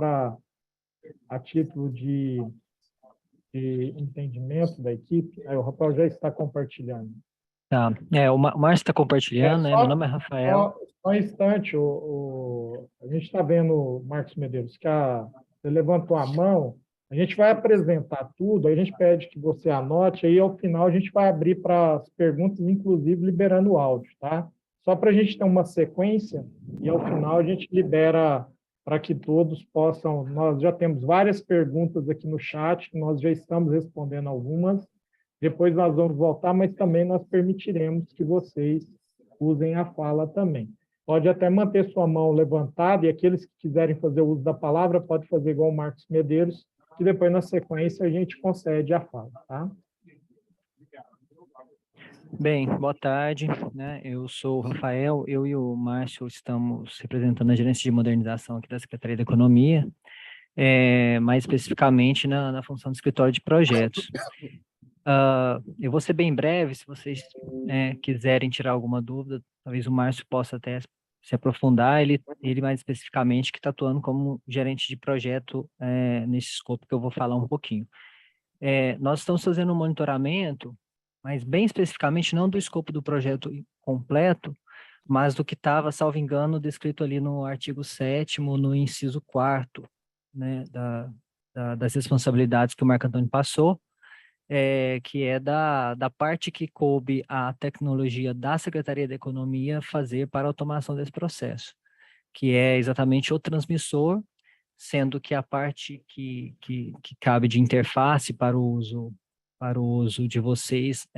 a título de entendimento da equipe? O Rafael já está compartilhando. Tá, o Márcio está compartilhando, né? Meu nome é Rafael. Só um instante, a gente está vendo, Marcos Medeiros, que você levantou a mão, a gente vai apresentar tudo, aí a gente pede que você anote, aí ao final a gente vai abrir para as perguntas, inclusive liberando o áudio, tá? Só para a gente ter uma sequência, e ao final a gente libera para que todos possam... Nós já temos várias perguntas aqui no chat, nós já estamos respondendo algumas, depois nós vamos voltar, mas também nós permitiremos que vocês usem a fala também. Pode até manter sua mão levantada, e aqueles que quiserem fazer uso da palavra, pode fazer igual o Marcos Medeiros, que depois, na sequência, a gente concede a fala, tá? Bem, boa tarde, né? Eu sou o Rafael, eu e o Márcio estamos representando a gerência de modernização aqui da Secretaria da Economia, mais especificamente na função do escritório de projetos. Eu vou ser bem breve, se vocês quiserem tirar alguma dúvida, talvez o Márcio possa até se aprofundar, ele mais especificamente que está atuando como gerente de projeto nesse escopo que eu vou falar um pouquinho. Nós estamos fazendo um monitoramento, mas bem especificamente não do escopo do projeto completo, mas do que estava, salvo engano, descrito ali no artigo 7º, no inciso 4º, né, das responsabilidades que o Marco Antônio passou, que é da parte que coube a tecnologia da Secretaria da Economia fazer para a automação desse processo, que é exatamente o transmissor, sendo que a parte que cabe de interface para o uso de vocês,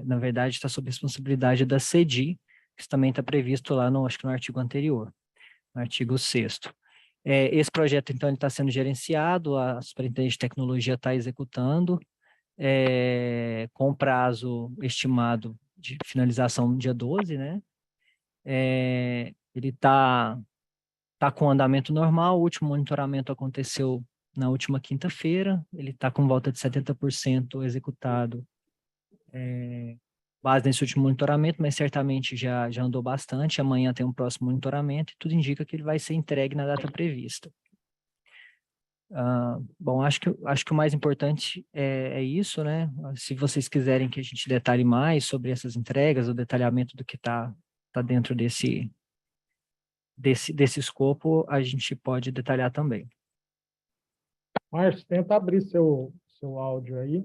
na verdade, está sob responsabilidade da CEDI, que também está previsto lá, acho que no artigo anterior, no artigo 6º. Esse projeto, então, ele está sendo gerenciado, a Superintendente de Tecnologia está executando, com prazo estimado de finalização no dia 12, né? Ele está com andamento normal, o último monitoramento aconteceu na última quinta-feira, ele está com volta de 70% executado, base nesse último monitoramento, mas certamente já andou bastante. Amanhã tem um próximo monitoramento e tudo indica que ele vai ser entregue na data prevista. Bom, acho que o mais importante é isso, né? Se vocês quiserem que a gente detalhe mais sobre essas entregas, o detalhamento do que está dentro desse escopo, a gente pode detalhar também. Márcio, tenta abrir seu áudio aí.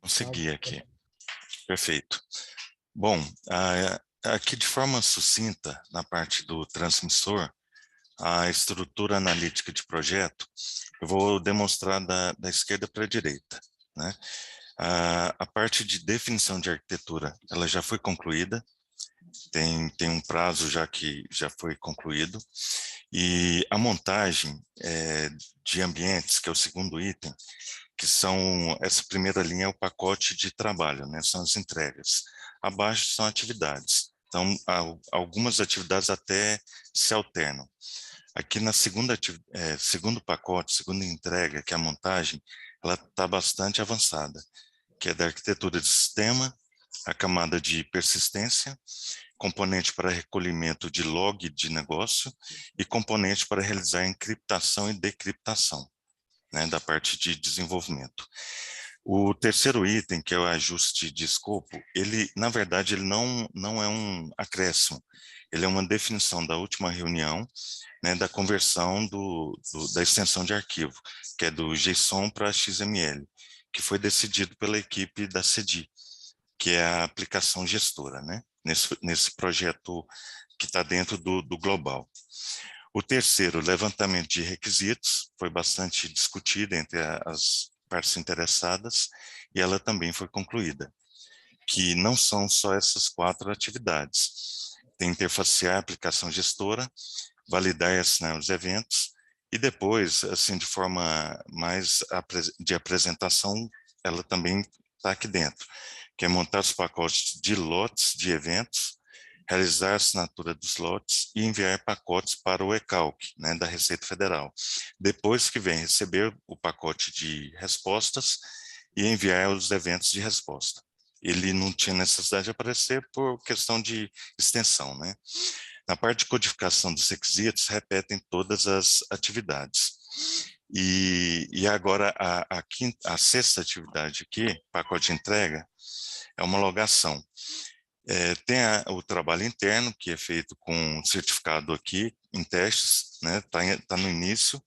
Consegui aqui. Perfeito. Bom, aqui de forma sucinta, na parte do transmissor, a estrutura analítica de projeto, eu vou demonstrar da esquerda para a direita, né? A parte de definição de arquitetura, ela já foi concluída, tem um prazo já que já foi concluído, e a montagem de ambientes, que é o segundo item, que são, essa primeira linha é o pacote de trabalho, né? São as entregas. Abaixo são atividades. Então, algumas atividades até se alternam. Aqui na segundo pacote, segunda entrega, que é a montagem, ela está bastante avançada, que é da arquitetura de sistema, a camada de persistência, componente para recolhimento de log de negócio e componente para realizar encriptação e decriptação, né, da parte de desenvolvimento. O terceiro item, que é o ajuste de escopo, ele, na verdade, ele não é um acréscimo, ele é uma definição da última reunião, né, da conversão da extensão de arquivo, que é do JSON para XML, que foi decidido pela equipe da CEDI, que é a aplicação gestora, né, nesse projeto que está dentro do global. O terceiro, levantamento de requisitos, foi bastante discutido entre as partes interessadas e ela também foi concluída, que não são só essas 4 atividades. Tem interfacear a aplicação gestora, validar e assinar os eventos, e depois, assim, de forma mais de apresentação, ela também está aqui dentro, que é montar os pacotes de lotes de eventos, realizar a assinatura dos lotes e enviar pacotes para o ECALC, né, da Receita Federal. Depois que vem receber o pacote de respostas e enviar os eventos de resposta. Ele não tinha necessidade de aparecer por questão de extensão, né? Na parte de codificação dos requisitos, repetem todas as atividades. E agora, a sexta atividade aqui, pacote de entrega, é homologação. Tem o trabalho interno, que é feito com certificado aqui, em testes, né? Tá no início,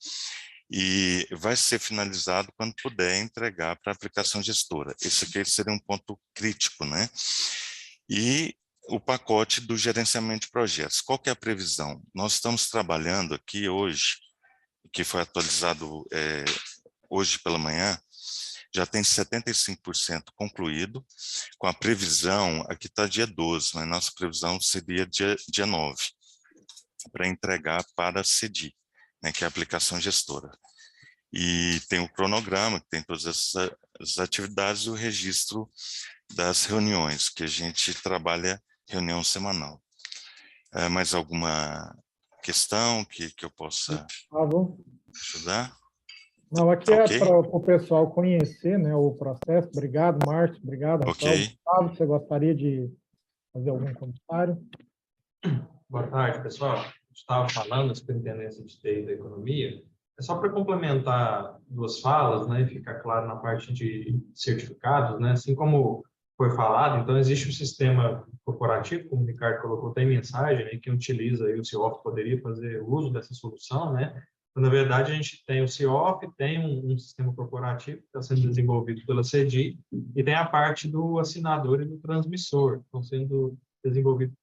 e vai ser finalizado quando puder entregar para a aplicação gestora. Esse aqui seria um ponto crítico, né? E o pacote do gerenciamento de projetos. Qual que é a previsão? Nós estamos trabalhando aqui hoje, que foi atualizado hoje pela manhã, já tem 75% concluído, com a previsão, aqui está dia 12, mas nossa previsão seria dia 9, para entregar para a CEDI, né, que é a aplicação gestora. E tem o cronograma, que tem todas as atividades e o registro das reuniões, que a gente trabalha reunião semanal. Mais alguma questão que eu possa ajudar? Não, aqui é para o pessoal conhecer, né, o processo. Obrigado, Márcio. Obrigado, Rafael. Gustavo, você gostaria de fazer algum comentário? Boa tarde, pessoal. Estava falando da Superintendência de TI da Economia. É só para complementar 2 falas, né, e ficar claro na parte de certificados, né, assim como foi falado, então existe um sistema corporativo, como o Ricardo colocou, tem mensagem, né, que utiliza, aí o CIOF poderia fazer uso dessa solução, né. Então, na verdade, a gente tem o CIOF, tem um sistema corporativo que está sendo desenvolvido pela CEDI, e tem a parte do assinador e do transmissor, que estão sendo desenvolvidos.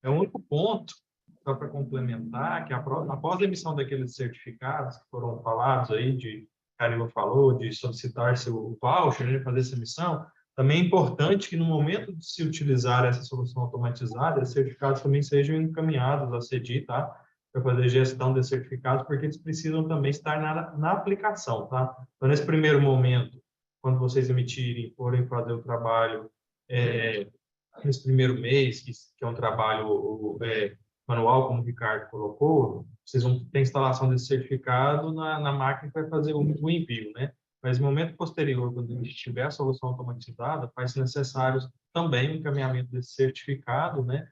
É o único ponto, só para complementar, que após a emissão daqueles certificados que foram falados aí, que a Carila falou, de solicitar seu voucher, né, fazer essa emissão, também é importante que no momento de se utilizar essa solução automatizada, esses certificados também sejam encaminhados à CEDI, tá? Para fazer gestão desses certificados, porque eles precisam também estar na aplicação, tá? Então, nesse primeiro momento, quando vocês emitirem, forem fazer o trabalho nesse primeiro mês, que é um trabalho manual, como o Ricardo colocou, vocês vão ter instalação desse certificado na máquina que vai fazer o envio, né? Mas no momento posterior, quando a gente tiver a solução automatizada, faz necessário também o encaminhamento desse certificado, né,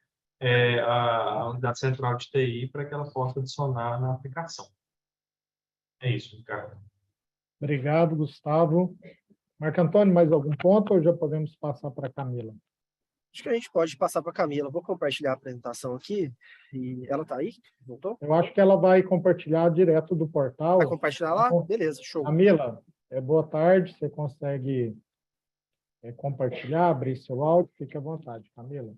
à unidade central de TI para que ela possa adicionar na aplicação. É isso, Ricardo. Obrigado, Gustavo. Marco Antônio, mais algum ponto ou já podemos passar para a Camila? Acho que a gente pode passar para a Camila. Vou compartilhar a apresentação aqui. E ela está aí? Voltou? Eu acho que ela vai compartilhar direto do Vai portal. compartilhar lá? Então, Beleza, show. Camila, boa tarde. Você consegue compartilhar, abrir seu áudio? Fique à vontade, Camila.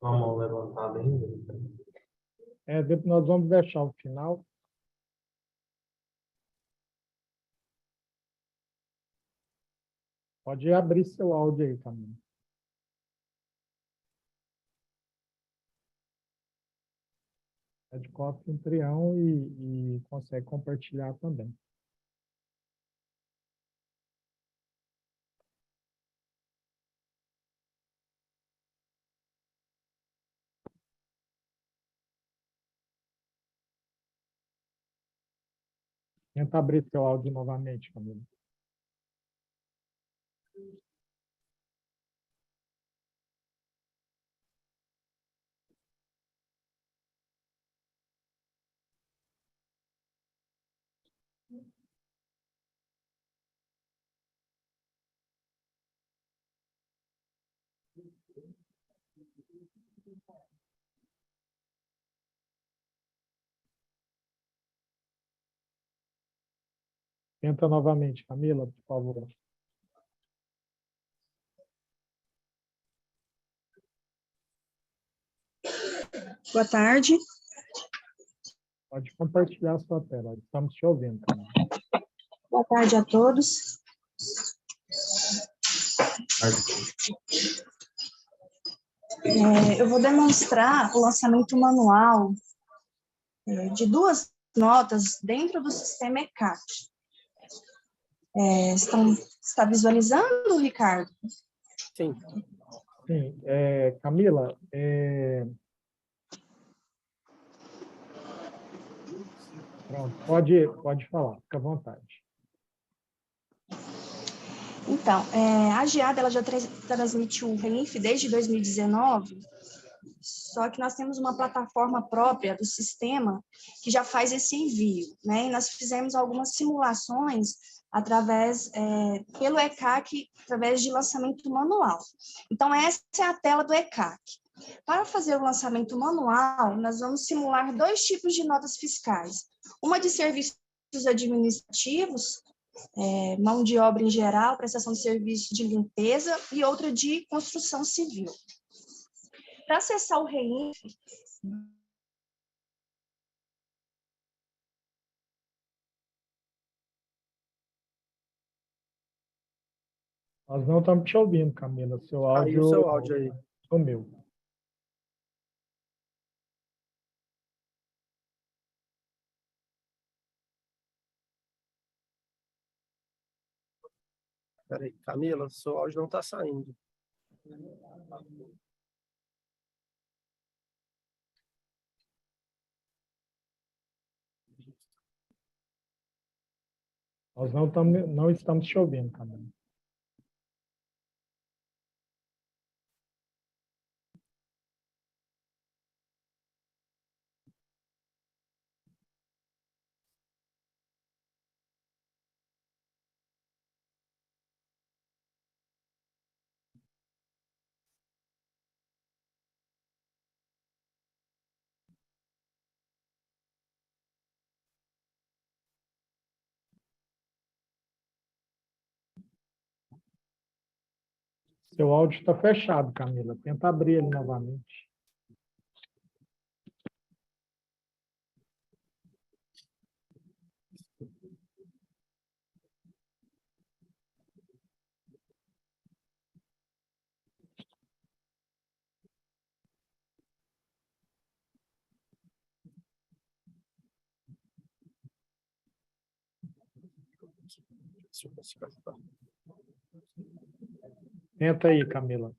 Vamos levantar ainda. Depois nós vamos deixar o final. Pode abrir seu áudio aí, Camila. É de cópia anfitrião e consegue compartilhar também. Tenta abrir seu áudio novamente, Camila. Tenta novamente, Camila, por favor. Boa tarde. Pode compartilhar a sua tela. Estamos te ouvindo, Camila. Boa tarde a todos. Eu vou demonstrar o lançamento manual de duas notas dentro do sistema ECAC. Está visualizando, Ricardo? Sim. Sim. Camila, pronto, pode falar, fica à vontade. Então, a Geada ela já transmitiu o REINF desde 2019, só que nós temos uma plataforma própria do sistema que já faz esse envio, né? E nós fizemos algumas simulações pelo ECAC, através de lançamento manual. Então, essa é a tela do ECAC. Para fazer o lançamento manual, nós vamos simular dois tipos de notas fiscais. Uma de serviços administrativos, mão de obra em geral, prestação de serviço de limpeza, e outra de construção civil. Para acessar o REINF, Nós não estamos te ouvindo, Camila. Seu Aí o seu áudio aí. sumiu. Peraí, Camila, seu áudio não está saindo. Nós não estamos te ouvindo, Camila. Seu áudio está fechado, Camila. Tenta abrir ele novamente. aqui. Se eu consigo ajudar. Tenta aí, Camila.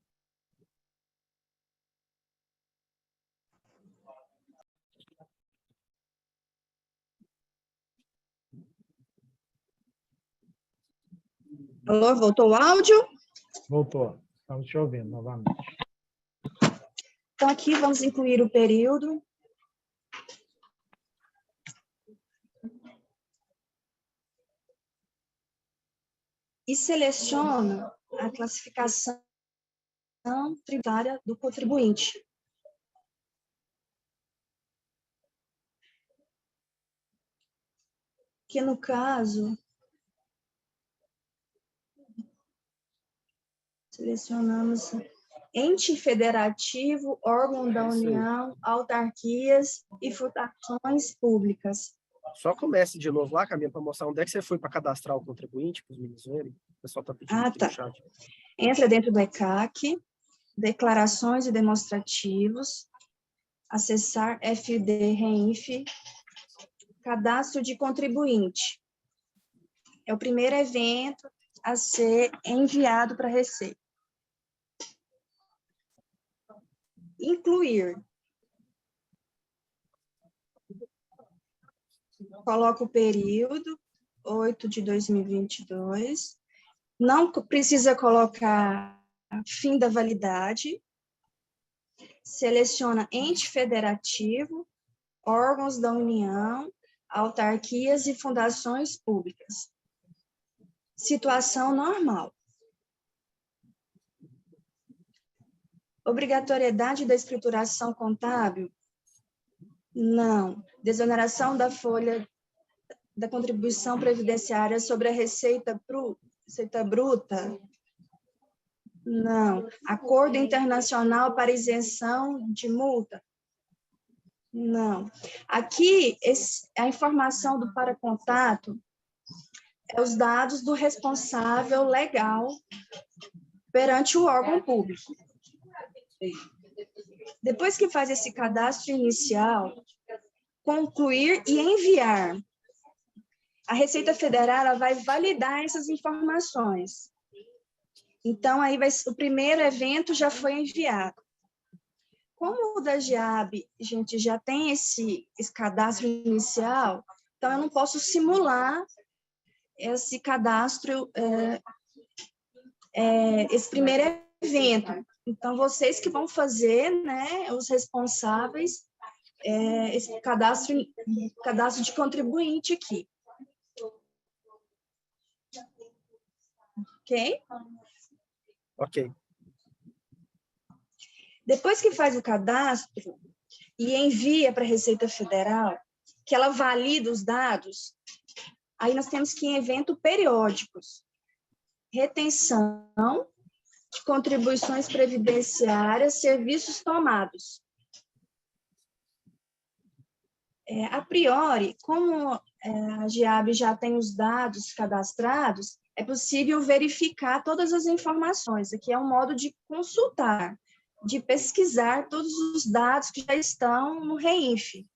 Alô, voltou o áudio? Voltou. Estamos te ouvindo novamente. Então, aqui vamos incluir o período. E seleciono a classificação tributária do contribuinte. Que, no caso, selecionamos ente federativo, órgão da União, autarquias e fundações públicas. Só comece de novo lá, Camila, para mostrar onde é que você foi para cadastrar o contribuinte, para os meninos verem. O pessoal está pedindo aqui no chat. Entra dentro do ECAC, declarações e demonstrativos, acessar FD REINF, cadastro de contribuinte. É o primeiro evento a ser enviado para a Receita. Incluir. Coloco o período, 8 de 2022. Não precisa colocar fim da validade. Seleciona ente federativo, órgãos da União, autarquias e fundações públicas. Situação normal. Obrigatoriedade da escrituração contábil? Não. Desoneração da folha da contribuição previdenciária sobre a receita bruta? Não. Acordo internacional para isenção de multa? Não. Aqui, a informação do paracontato é os dados do responsável legal perante o órgão público. Depois que faz esse cadastro inicial, concluir e enviar. A Receita Federal ela vai validar essas informações. Então, aí o primeiro evento já foi enviado. Como o da GEAB, gente, já tem esse cadastro inicial, então eu não posso simular esse cadastro, esse primeiro evento. Então, vocês que vão fazer, né, os responsáveis, esse cadastro de contribuinte aqui. Ok? Ok. Depois que faz o cadastro e envia para a Receita Federal, que ela valida os dados, aí nós temos que ir em evento periódicos. Retenção de contribuições previdenciárias, serviços tomados. A priori, como a GEAB já tem os dados cadastrados, é possível verificar todas as informações. Aqui é um modo de consultar, de pesquisar todos os dados que já estão no REINF,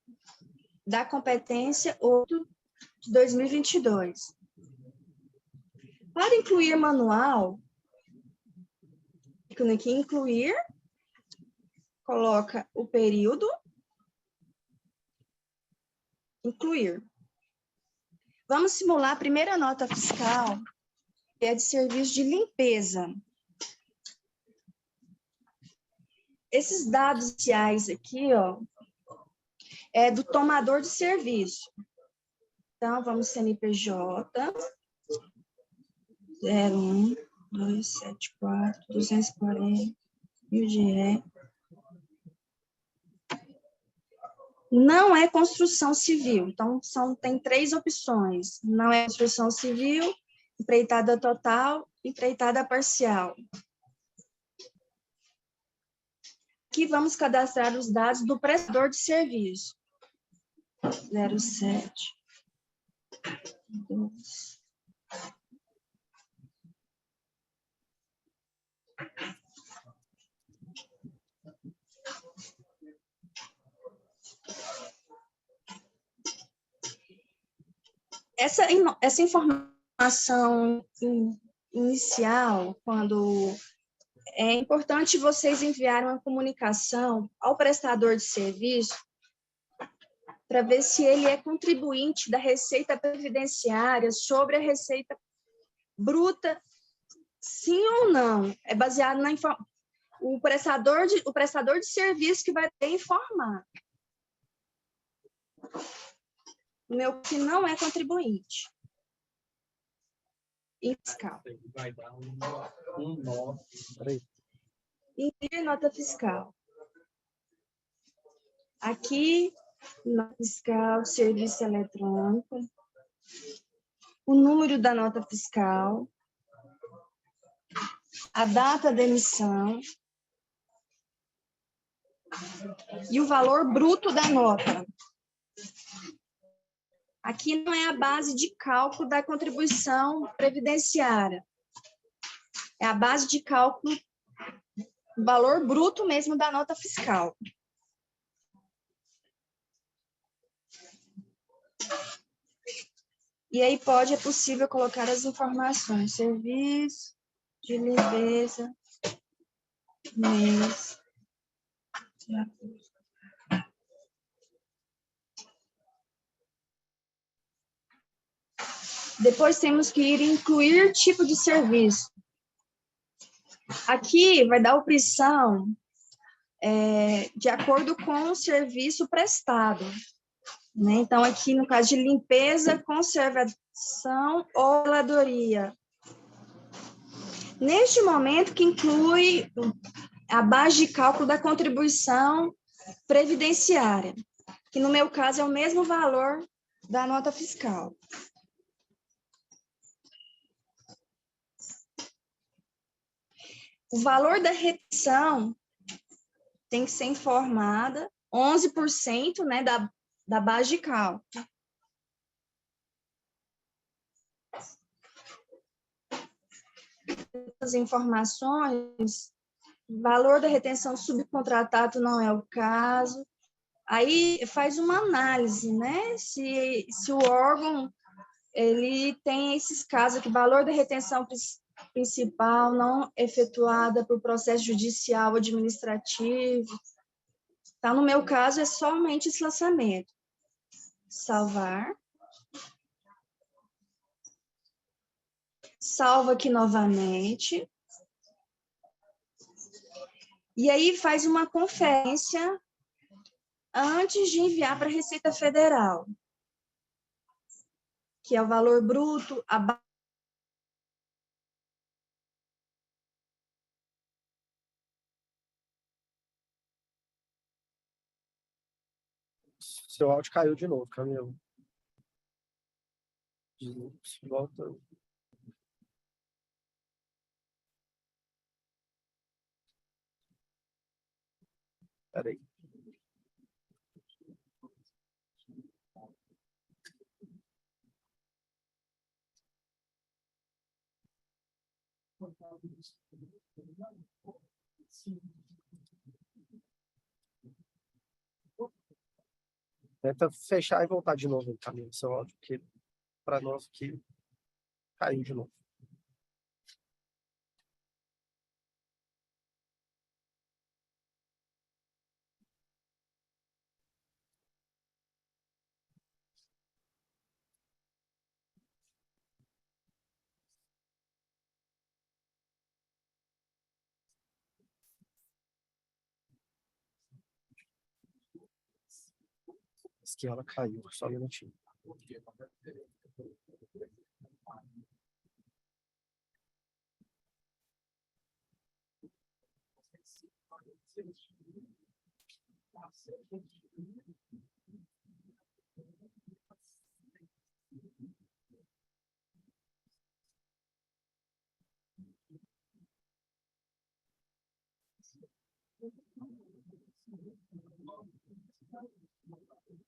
da competência 8 de 2022. Para incluir manual, clica aqui em incluir, coloca o período, incluir. Vamos simular a primeira nota fiscal, que é de serviço de limpeza. Esses dados iniciais aqui, ó, é do tomador de serviço. Então, vamos CNPJ, 01-274-240, IGE. Não é construção civil, então tem 3 opções. Não é construção civil, empreitada total, empreitada parcial. Aqui vamos cadastrar os dados do prestador de serviço. 07. 2. Essa informação informação inicial, quando é importante vocês enviarem uma comunicação ao prestador de serviço para ver se ele é contribuinte da Receita Previdenciária sobre a receita bruta, sim ou não. É baseado na o prestador de serviço que vai ter informado. O meu que não é contribuinte. E fiscal. Vai dar um nó. Peraí. Envie nota fiscal. Aqui, nota fiscal, serviço eletrônico, o número da nota fiscal, a data da emissão e o valor bruto da nota. Aqui não é a base de cálculo da contribuição previdenciária. É a base de cálculo do valor bruto mesmo da nota fiscal. E aí é possível colocar as informações. Serviço de limpeza, mês. Depois temos que ir incluir tipo de serviço. Aqui vai dar opção de acordo com o serviço prestado. Né? Então, aqui no caso de limpeza, conservação ou zeladoria. Neste momento que inclui a base de cálculo da contribuição previdenciária, que no meu caso é o mesmo valor da nota fiscal. O valor da retenção tem que ser informada, 11%, né, da base de cálculo. As informações, valor da retenção subcontratado não é o caso. Aí faz uma análise, né? Se o órgão ele tem esses casos aqui, valor da retenção principal não efetuada por processo judicial ou administrativo. Então, no meu caso, é somente esse lançamento. Salvar. Salva aqui novamente. E aí faz uma conferência antes de enviar para a Receita Federal, que é o valor bruto, a Seu áudio caiu de novo, Camilo. Volta. Peraí. Tenta fechar e voltar de novo no caminho, seu áudio, porque para nós aqui caiu de novo. Diz que ela caiu, só um minutinho.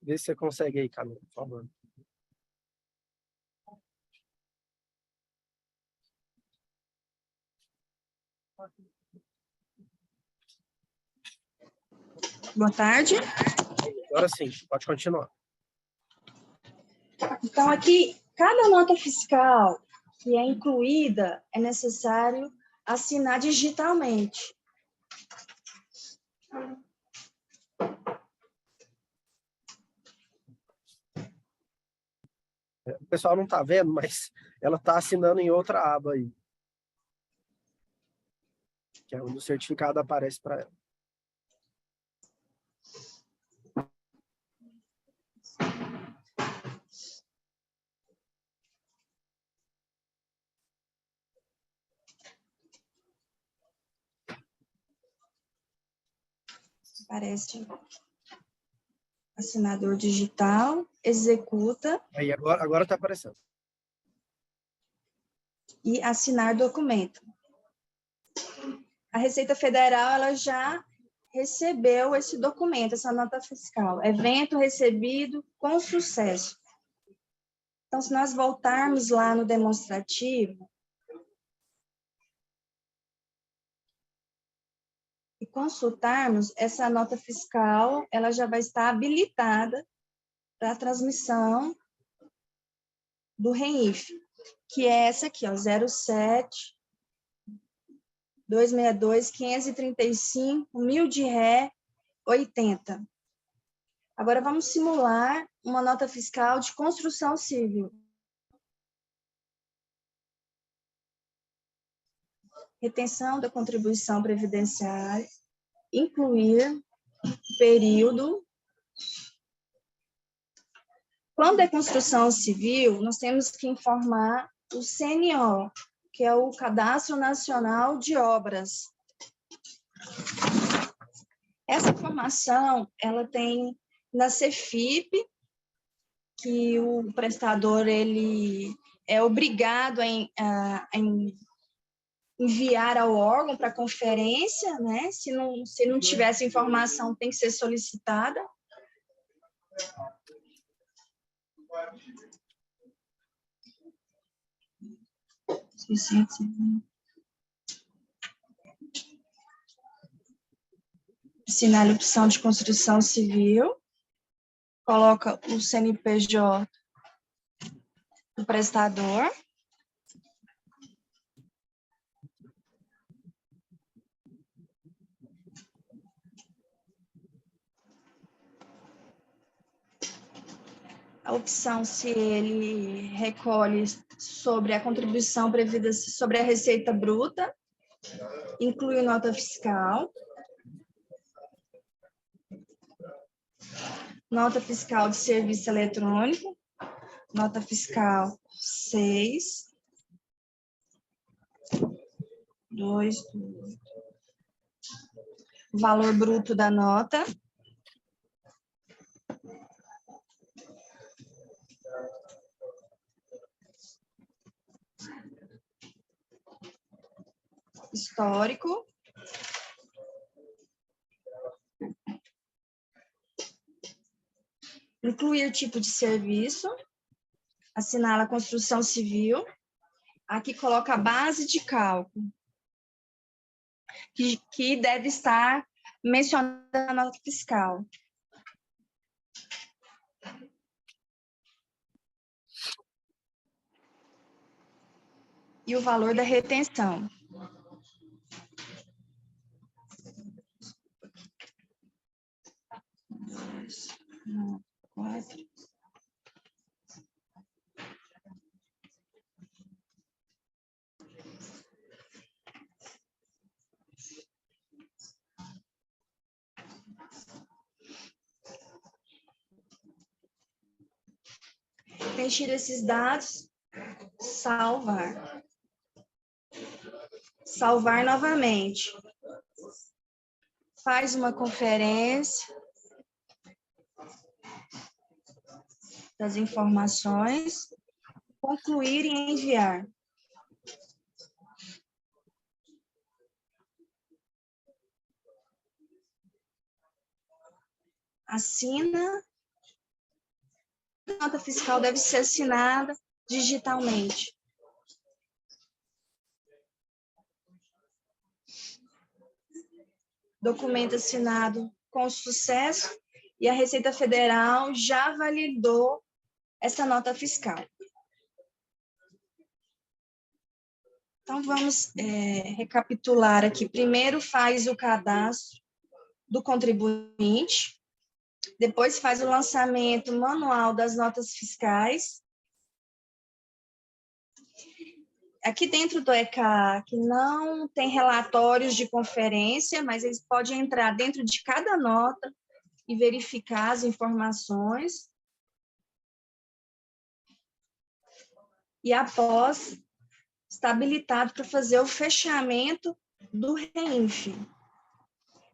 Vê se você consegue aí, Camilo, por favor. Boa tarde. Agora sim, pode continuar. Então, aqui, cada nota fiscal que é incluída, é necessário assinar digitalmente. O pessoal não está vendo, mas ela está assinando em outra aba aí. Que é onde o certificado aparece para ela. Aparece assinador digital, executa Aí agora está aparecendo. e assinar documento. A Receita Federal ela já recebeu esse documento, essa nota fiscal. Evento recebido com sucesso. Então, se nós voltarmos lá no demonstrativo e consultarmos, essa nota fiscal ela já vai estar habilitada para a transmissão do RENIF, que é essa aqui, ó, 07 262 535 1000 de ré 80. Agora vamos simular uma nota fiscal de construção civil. Retenção da contribuição previdenciária, incluir período. Quando é construção civil, nós temos que informar o CNO, que é o Cadastro Nacional de Obras. Essa informação, ela tem na CEFIP, que o prestador ele é obrigado a enviar ao órgão para conferência, né? Se não tiver essa informação, tem que ser solicitada. Assinale a opção de construção civil, coloca o CNPJ do prestador. A opção se ele recolhe sobre a contribuição prevista sobre a receita bruta, inclui nota fiscal, nota fiscal de serviço eletrônico, nota fiscal 6, 2, valor bruto da nota, histórico, incluir tipo de serviço, assinala a construção civil, aqui coloca a base de cálculo, que deve estar mencionada na nota fiscal. E o valor da retenção. Quatro. Preencher esses dados, salvar. Salvar novamente. Faz uma conferência das informações, concluir e enviar. Assina. A nota fiscal deve ser assinada digitalmente. Documento assinado com sucesso e a Receita Federal já validou essa nota fiscal. Então, vamos recapitular aqui. Primeiro, faz o cadastro do contribuinte, depois faz o lançamento manual das notas fiscais. Aqui dentro do ECAC não tem relatórios de conferência, mas eles podem entrar dentro de cada nota e verificar as informações. E após, está habilitado para fazer o fechamento do REINF,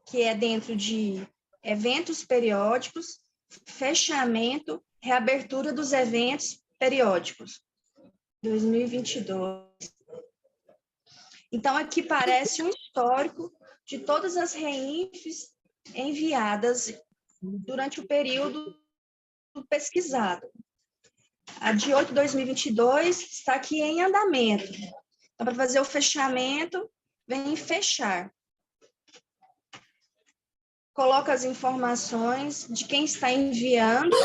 que é dentro de eventos periódicos, fechamento, reabertura dos eventos periódicos, 2022. Então, aqui parece um histórico de todas as REINFs enviadas durante o período pesquisado. A de 8 de 2022 está aqui em andamento. Então, para fazer o fechamento, vem em fechar. Coloca as informações de quem está enviando.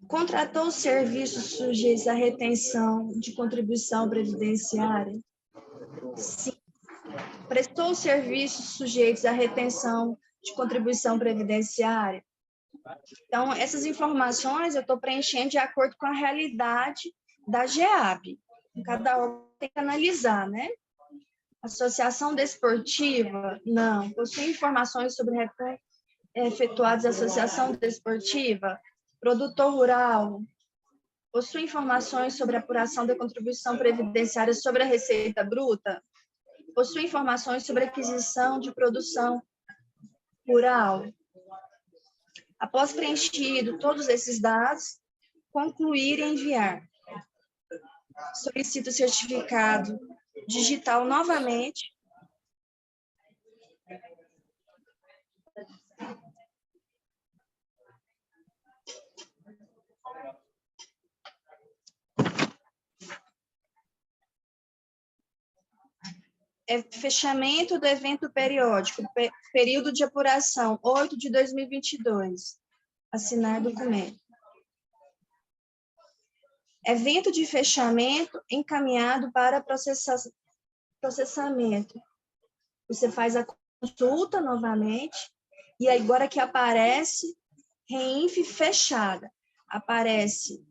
Contratou serviços sujeitos à retenção de contribuição previdenciária? Sim. Prestou serviços sujeitos à retenção de contribuição previdenciária? Então, essas informações eu estou preenchendo de acordo com a realidade da GEAB. Cada órgão tem que analisar, né? Associação desportiva? Não. Possui informações sobre efetuados à associação desportiva? Produtor rural? Possui informações sobre apuração da contribuição previdenciária sobre a receita bruta? Possui informações sobre aquisição de produção rural? Após preenchido todos esses dados, concluir e enviar. Solicito o certificado digital novamente. Fechamento do evento periódico, período de apuração, 8 de 2022. Assinar documento. Evento de fechamento encaminhado para processamento. Você faz a consulta novamente, e agora que aparece REINF fechada. Aparece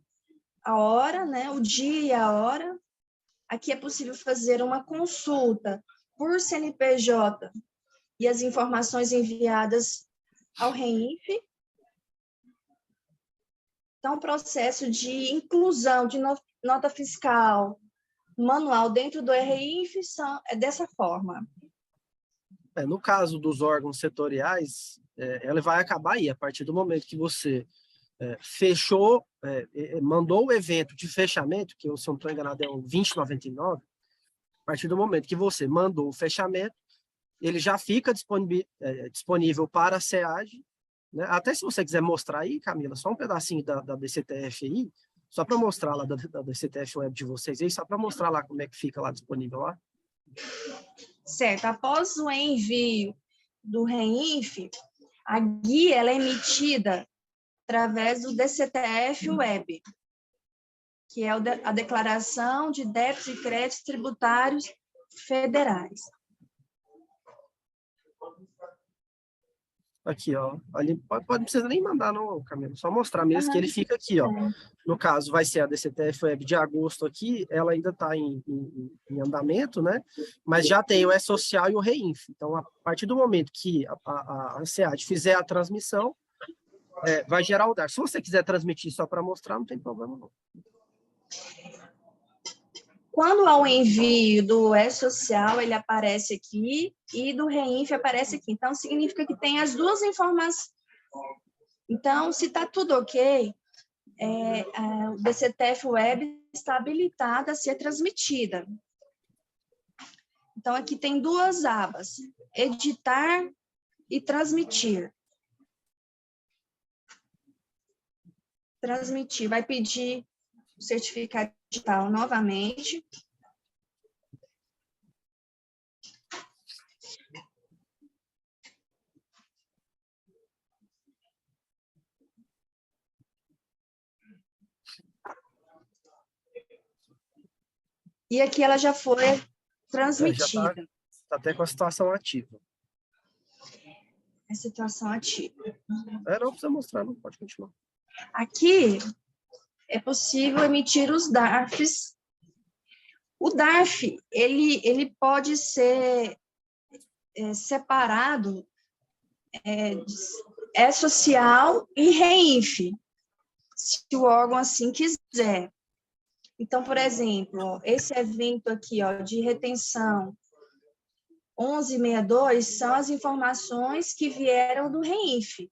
a hora, né, o dia e a hora. Aqui é possível fazer uma consulta por CNPJ e as informações enviadas ao REINF. Então, o processo de inclusão de nota fiscal manual dentro do REINF é dessa forma. No caso dos órgãos setoriais, ela vai acabar aí, a partir do momento que você fechou, mandou o evento de fechamento, que, se eu não estou enganado, é o 2099, a partir do momento que você mandou o fechamento, ele já fica disponível para a SEAD, né? Até se você quiser mostrar aí, Camila, só um pedacinho da DCTF aí, só para mostrar lá da DCTF Web de vocês aí, só para mostrar lá como é que fica lá disponível lá. Certo. Após o envio do REINF, a guia ela é emitida através do DCTF Web, que é a Declaração de Débitos e Créditos Tributários Federais. Aqui, ó. Ali, não precisa nem mandar, não, Camila. Só mostrar mesmo que ele fica aqui, ó. No caso, vai ser a DCTF Web de agosto aqui, ela ainda está em andamento, né? Mas já tem o E-Social e o REINF. Então, a partir do momento que a SEAD fizer a transmissão, vai gerar o DAR. Se você quiser transmitir só para mostrar, não tem problema, não. Quando há o envio do E-Social, ele aparece aqui, e do REINF aparece aqui. Então, significa que tem as duas informações. Então, se está tudo ok, o DCTF Web está habilitada a ser transmitida. Então, aqui tem duas abas, editar e transmitir. Transmitir, vai pedir o certificado digital novamente. E aqui ela já foi Já transmitida, tá até com a situação ativa. a situação ativa. Não precisa mostrar, não pode continuar. Aqui é possível emitir os DARFs. O DARF, ele pode ser separado, social e REINF, se o órgão assim quiser. Então, por exemplo, esse evento aqui, de retenção 1162 são as informações que vieram do REINF.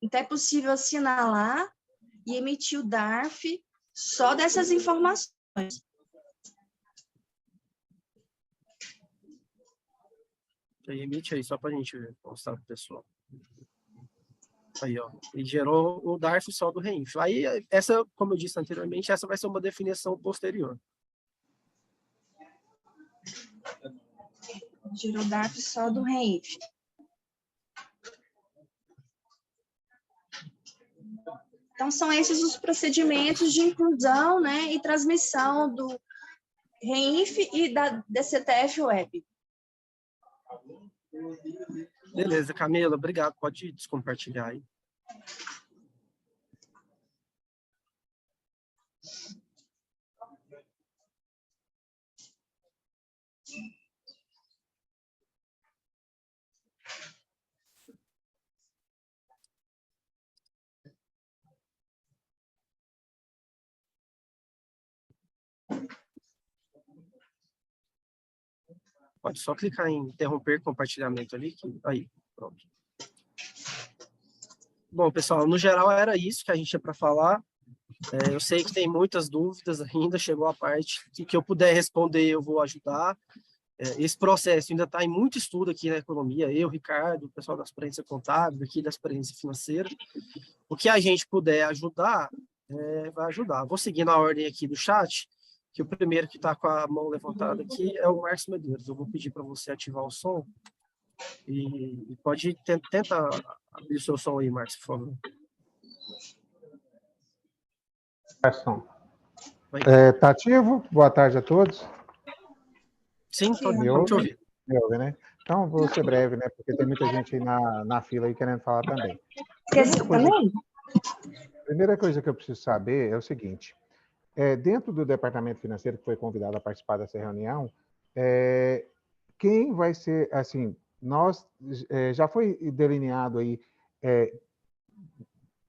Então, é possível assinalar e emitir o DARF só dessas informações. Emite aí, só para a gente mostrar para o pessoal. Aí, ó, ele gerou o DARF só do REINF. Aí, essa, como eu disse anteriormente, essa vai ser uma definição posterior. Gerou o DARF só do REINF. Então, são esses os procedimentos de inclusão, né, e transmissão do REINF e da DCTF Web. Beleza, Camila, obrigado. Pode descompartilhar aí. Pode só clicar em interromper compartilhamento ali. Aí, pronto. Bom, pessoal, no geral era isso que a gente tinha para falar. Eu sei que tem muitas dúvidas ainda, chegou a parte que eu puder responder, eu vou ajudar. Esse processo ainda está em muito estudo aqui na economia, eu, Ricardo, o pessoal da experiência contábil, aqui da experiência financeira. O que a gente puder ajudar, vai ajudar. Vou seguir na ordem aqui do chat, que o primeiro que está com a mão levantada aqui é o Márcio Medeiros. Eu vou pedir para você ativar o som e pode tentar abrir o seu som aí, Márcio, por favor. Está ativo? Boa tarde a todos. Sim, estou Me te ouvindo. Me ouve, né? Então, vou ser breve, né? Porque tem muita gente aí na fila aí querendo falar também. Primeira coisa que eu preciso saber é o seguinte. Dentro do departamento financeiro que foi convidado a participar dessa reunião, quem vai ser, assim, já foi delineado aí,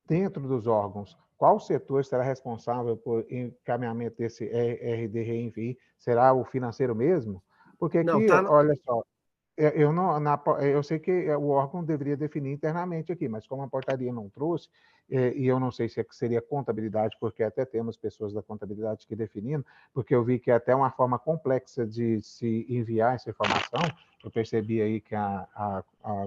dentro dos órgãos, qual setor será responsável por encaminhamento desse RD REINF? Será o financeiro mesmo? Porque aqui, olha só, eu sei que o órgão deveria definir internamente aqui, mas como a portaria não trouxe, e eu não sei se seria contabilidade, porque até temos pessoas da contabilidade que definindo, porque eu vi que é até uma forma complexa de se enviar essa informação. Eu percebi aí que a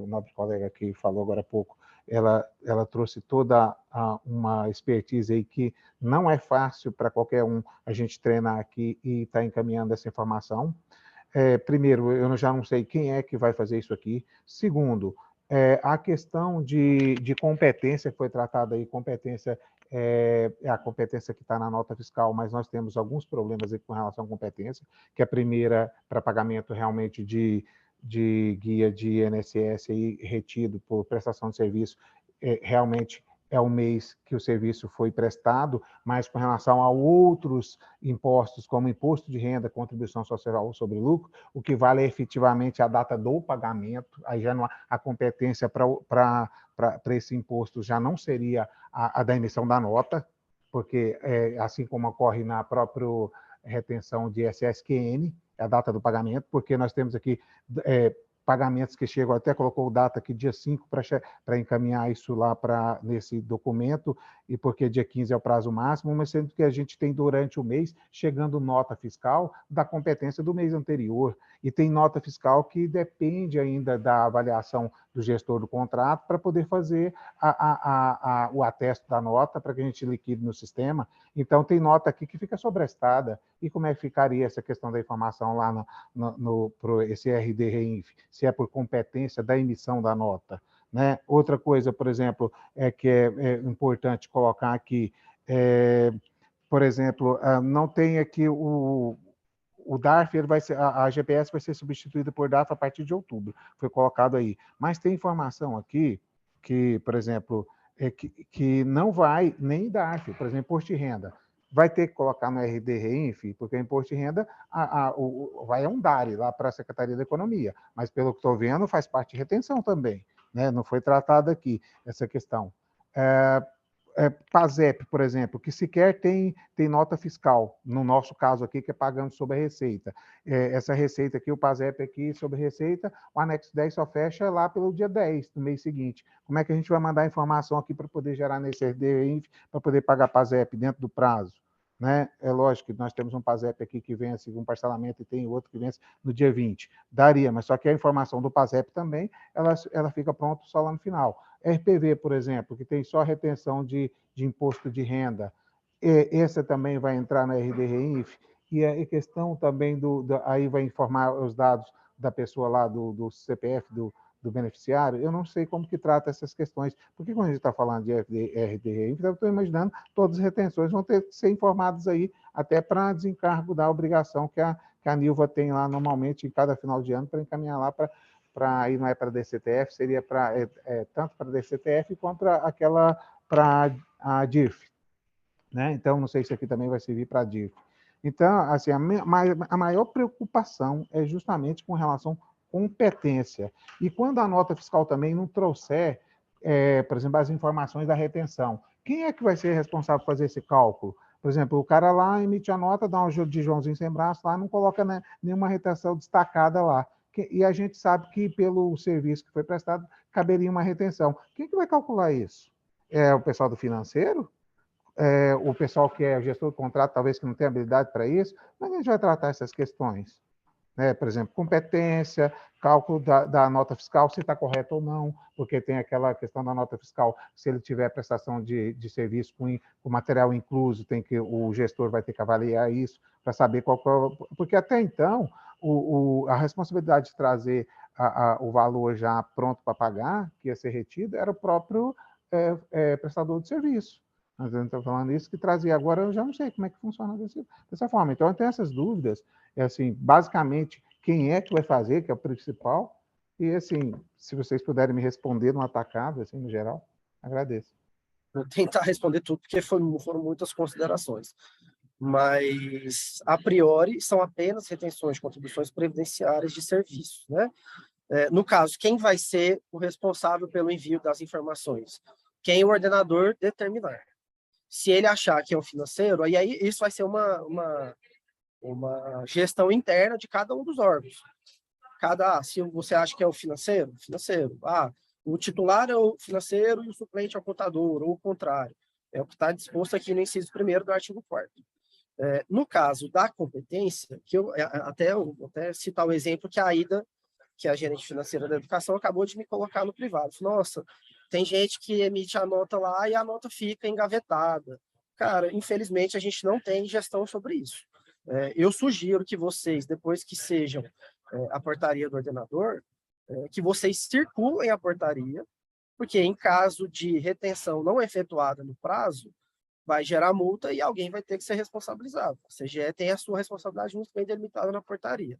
nobre colega que falou agora há pouco, ela trouxe toda uma expertise aí que não é fácil para qualquer um a gente treinar aqui e estar encaminhando essa informação. Primeiro, eu já não sei quem é que vai fazer isso aqui. Segundo, a questão de competência que foi tratada aí, competência é a competência que está na nota fiscal, mas nós temos alguns problemas aí com relação à competência, que a primeira, para pagamento realmente de guia de INSS aí, retido por prestação de serviço, realmente é o mês que o serviço foi prestado, mas com relação a outros impostos, como imposto de renda, contribuição social sobre lucro, o que vale é efetivamente a data do pagamento, aí já não a competência para esse imposto já não seria a da emissão da nota, porque assim como ocorre na própria retenção de ISSQN, é a data do pagamento, porque nós temos aqui pagamentos que chegam, até colocou data aqui, dia 5, para encaminhar isso lá nesse documento, e porque dia 15 é o prazo máximo, mas sendo que a gente tem durante o mês, chegando nota fiscal da competência do mês anterior, e tem nota fiscal que depende ainda da avaliação do gestor do contrato para poder fazer o atesto da nota, para que a gente liquide no sistema. Então, tem nota aqui que fica sobrestada. E como é que ficaria essa questão da informação lá para esse RD Reinf? Se é por competência da emissão da nota, né? Outra coisa, por exemplo, que é importante colocar aqui, por exemplo, não tem aqui o DARF, ele vai ser, a GPS vai ser substituída por DARF a partir de outubro, foi colocado aí. Mas tem informação aqui que, por exemplo, que não vai nem DARF, por exemplo, imposto de renda. Vai ter que colocar no RD Reinf, porque o imposto de renda vai um DARI lá para a Secretaria da Economia, mas pelo que estou vendo, faz parte de retenção também, né? Não foi tratada aqui essa questão. PASEP, por exemplo, que sequer tem nota fiscal, no nosso caso aqui, que é pagando sobre a receita. Essa receita aqui, o PASEP aqui sobre receita, o anexo 10 só fecha lá pelo dia 10 do mês seguinte. Como é que a gente vai mandar informação aqui para poder gerar nesse RD, para poder pagar PASEP dentro do prazo? Né? É lógico que nós temos um PASEP aqui que vence um parcelamento e tem outro que vence no dia 20. Daria, mas só que a informação do PASEP também, ela fica pronta só lá no final. RPV, por exemplo, que tem só retenção de imposto de renda, essa também vai entrar na RD Reinf, e a questão também aí vai informar os dados da pessoa lá, do CPF, do beneficiário. Eu não sei como que trata essas questões, porque quando a gente está falando de RD Reinf, eu estou imaginando todas as retenções vão ter que ser informadas aí, até para desencargo da obrigação que a Nilva tem lá normalmente em cada final de ano para encaminhar lá aí não é para a DCTF, seria tanto para a DCTF quanto para a DIRF, né? Então, não sei se aqui também vai servir para a DIRF. Então, assim, a maior preocupação é justamente com relação à competência. E quando a nota fiscal também não trouxer, por exemplo, as informações da retenção, quem é que vai ser responsável por fazer esse cálculo? Por exemplo, o cara lá emite a nota, dá um de Joãozinho sem braço lá, não coloca, né, nenhuma retenção destacada lá. E a gente sabe que, pelo serviço que foi prestado, caberia uma retenção. Quem que vai calcular isso? É o pessoal do financeiro? O pessoal que é gestor do contrato, talvez que não tenha habilidade para isso? Mas a gente vai tratar essas questões. Né? Por exemplo, competência, cálculo da nota fiscal, se está correto ou não, porque tem aquela questão da nota fiscal, se ele tiver prestação de serviço com material incluso, o gestor vai ter que avaliar isso para saber qual porque até então a responsabilidade de trazer o valor já pronto para pagar, que ia ser retido, era o próprio prestador de serviço. Nós estamos falando isso que trazia. Agora eu já não sei como é que funciona dessa forma. Então, eu tenho essas dúvidas. Assim, basicamente, quem é que vai fazer, que é o principal. E, assim, se vocês puderem me responder no atacado, assim, no geral, agradeço. Vou tentar responder tudo, porque foram muitas considerações. Mas, a priori, são apenas retenções de contribuições previdenciárias de serviços, né? No caso, quem vai ser o responsável pelo envio das informações? Quem o ordenador determinar. Se ele achar que é o financeiro, aí isso vai ser uma gestão interna de cada um dos órgãos. Se você acha que é o financeiro, o titular é o financeiro e o suplente é o contador, ou o contrário. É o que está disposto aqui no inciso 1º do artigo 4º. No caso da competência, que eu até citar o exemplo que a Aida, que é a gerente financeira da educação, acabou de me colocar no privado. Nossa, tem gente que emite a nota lá e a nota fica engavetada. Cara, infelizmente, a gente não tem gestão sobre isso. Eu sugiro que vocês, depois que sejam a portaria do ordenador, que vocês circulem a portaria, porque em caso de retenção não efetuada no prazo, vai gerar multa e alguém vai ter que ser responsabilizado. A CGE tem a sua responsabilidade muito bem delimitada na portaria.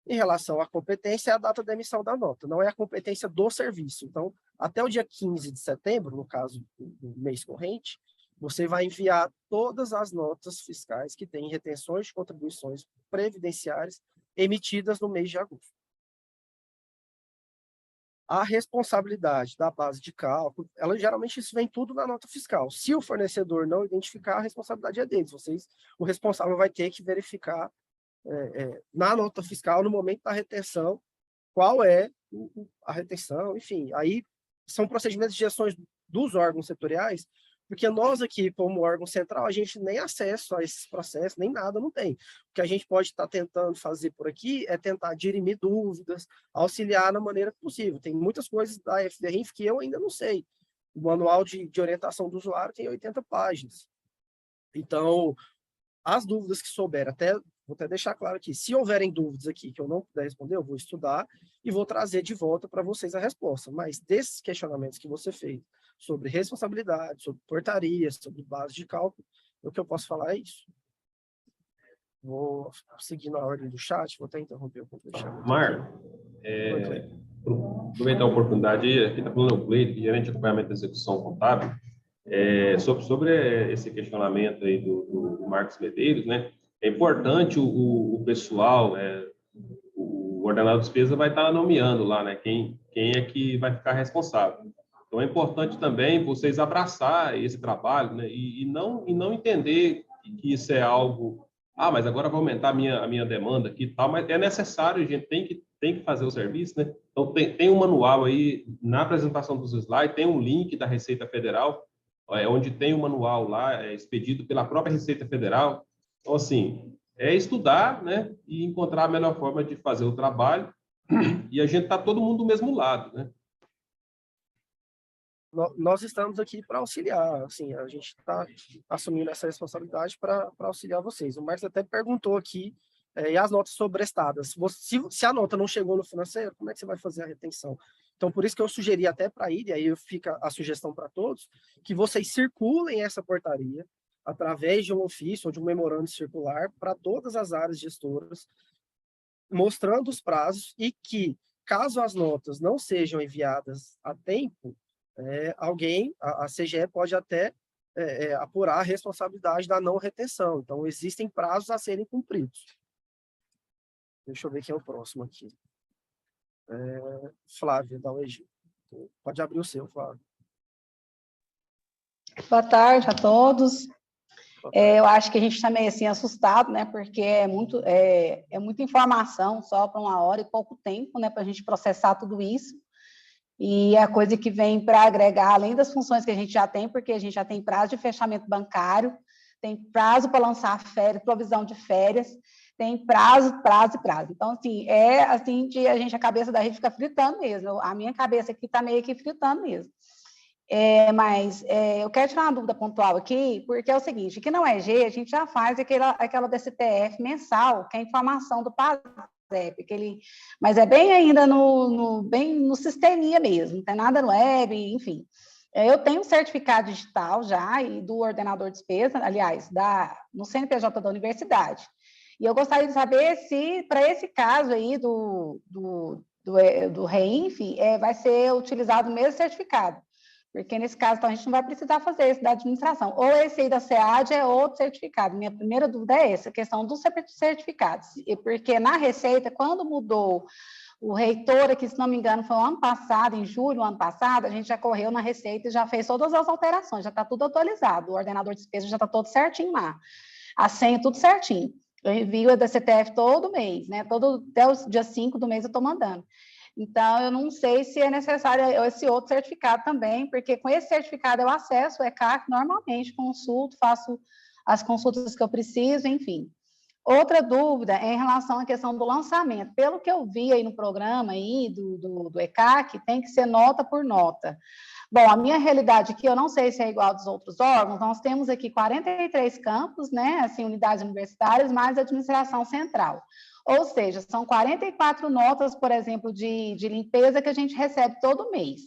Em relação à competência, é a data da emissão da nota, não é a competência do serviço. Então, até o dia 15 de setembro, no caso do mês corrente, você vai enviar todas as notas fiscais que têm retenções de contribuições previdenciárias emitidas no mês de agosto. A responsabilidade da base de cálculo, geralmente isso vem tudo na nota fiscal. Se o fornecedor não identificar, a responsabilidade é deles. O responsável vai ter que verificar na nota fiscal, no momento da retenção, qual é a retenção, enfim. Aí são procedimentos de gestão dos órgãos setoriais, porque nós aqui, como órgão central, a gente nem acesso a esses processos, nem nada não tem. O que a gente pode estar tentando fazer por aqui é tentar dirimir dúvidas, auxiliar na maneira possível. Tem muitas coisas da FDRINF que eu ainda não sei. O manual de orientação do usuário tem 80 páginas. Então, as dúvidas que souber, vou até deixar claro aqui, se houverem dúvidas aqui que eu não puder responder, eu vou estudar e vou trazer de volta para vocês a resposta. Mas desses questionamentos que você fez sobre responsabilidade, sobre portaria, sobre base de cálculo, o que eu posso falar é isso. Vou seguir na ordem do chat, vou até interromper um pouco o chat. Marco, aproveitar a oportunidade aí, aqui está falando o Cleide, gerente de acompanhamento da execução contábil, sobre esse questionamento aí do Marcos Medeiros, né? É importante o pessoal, o ordenador de despesa vai estar nomeando lá, né? Quem é que vai ficar responsável. Então, é importante também vocês abraçar esse trabalho, né? E não entender que isso é algo... mas agora vai aumentar a minha demanda aqui e tal, mas é necessário, a gente tem que fazer o serviço, né? Então, tem um manual aí, na apresentação dos slides, tem um link da Receita Federal, onde tem um manual lá, expedido pela própria Receita Federal. Então, assim, é estudar, né? E encontrar a melhor forma de fazer o trabalho, e a gente está todo mundo do mesmo lado, né? Nós estamos aqui para auxiliar, assim, a gente está assumindo essa responsabilidade para auxiliar vocês. O Marcos até perguntou aqui, e as notas sobrestadas? Se a nota não chegou no financeiro, como é que você vai fazer a retenção? Então, por isso que eu sugeri até para ir, e aí fica a sugestão para todos, que vocês circulem essa portaria através de um ofício ou de um memorando circular para todas as áreas gestoras, mostrando os prazos e que, caso as notas não sejam enviadas a tempo, a CGE pode até apurar a responsabilidade da não retenção. Então, existem prazos a serem cumpridos. Deixa eu ver quem é o próximo aqui. Flávia, da UEG. Pode abrir o seu, Flávia. Boa tarde a todos. Eu acho que a gente está meio assim assustado, né? Porque é muita informação só para uma hora e pouco tempo, né? Para a gente processar tudo isso. E a coisa que vem para agregar, além das funções que a gente já tem, porque a gente já tem prazo de fechamento bancário, tem prazo para lançar férias, provisão de férias, tem prazo. Então, assim, a cabeça da gente fica fritando mesmo. A minha cabeça aqui está meio que fritando mesmo. Mas eu quero tirar uma dúvida pontual aqui, porque é o seguinte, aqui na UEG a gente já faz aquela DCTF mensal, que é a informação do PASEP, mas é bem ainda bem no sisteminha mesmo, não tem nada no web, enfim. Eu tenho um certificado digital já, e do ordenador de despesa, aliás, no CNPJ da universidade. E eu gostaria de saber se, para esse caso aí do REINF, vai ser utilizado o mesmo certificado. Porque, nesse caso, então, a gente não vai precisar fazer esse da administração. Ou esse aí da SEAD é outro certificado. Minha primeira dúvida é essa, a questão dos certificados. Porque na Receita, quando mudou o reitor, aqui, se não me engano, foi o ano passado, em julho do ano passado, a gente já correu na Receita e já fez todas as alterações, já está tudo atualizado. O ordenador de despesa já está todo certinho lá. A senha, tudo certinho. Eu envio a DCTF todo mês, né? Até o dia 5 do mês eu estou mandando. Então, eu não sei se é necessário esse outro certificado também, porque com esse certificado eu acesso o ECAC normalmente, consulto, faço as consultas que eu preciso, enfim. Outra dúvida é em relação à questão do lançamento. Pelo que eu vi aí no programa aí do ECAC, tem que ser nota por nota. Bom, a minha realidade aqui, eu não sei se é igual dos outros órgãos, nós temos aqui 43 campos, né, assim, unidades universitárias, mais a administração central. Ou seja, são 44 notas, por exemplo, de limpeza que a gente recebe todo mês.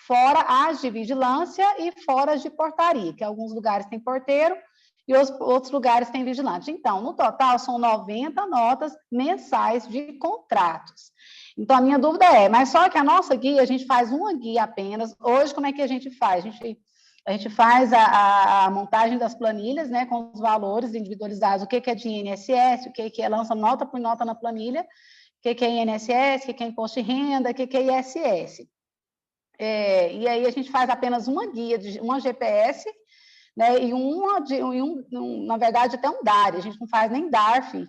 Fora as de vigilância e fora as de portaria, que alguns lugares têm porteiro e outros lugares têm vigilante. Então, no total, são 90 notas mensais de contratos. Então, a minha dúvida mas só que a nossa guia, a gente faz uma guia apenas. Hoje, como é que a gente faz? A gente faz a montagem das planilhas, né, com os valores individualizados, o que é de INSS, o que é lança nota por nota na planilha, o que é INSS, o que é imposto de renda, o que é ISS. E aí a gente faz apenas uma guia, uma GPS, né, e na verdade, até um DARF, a gente não faz nem DARF,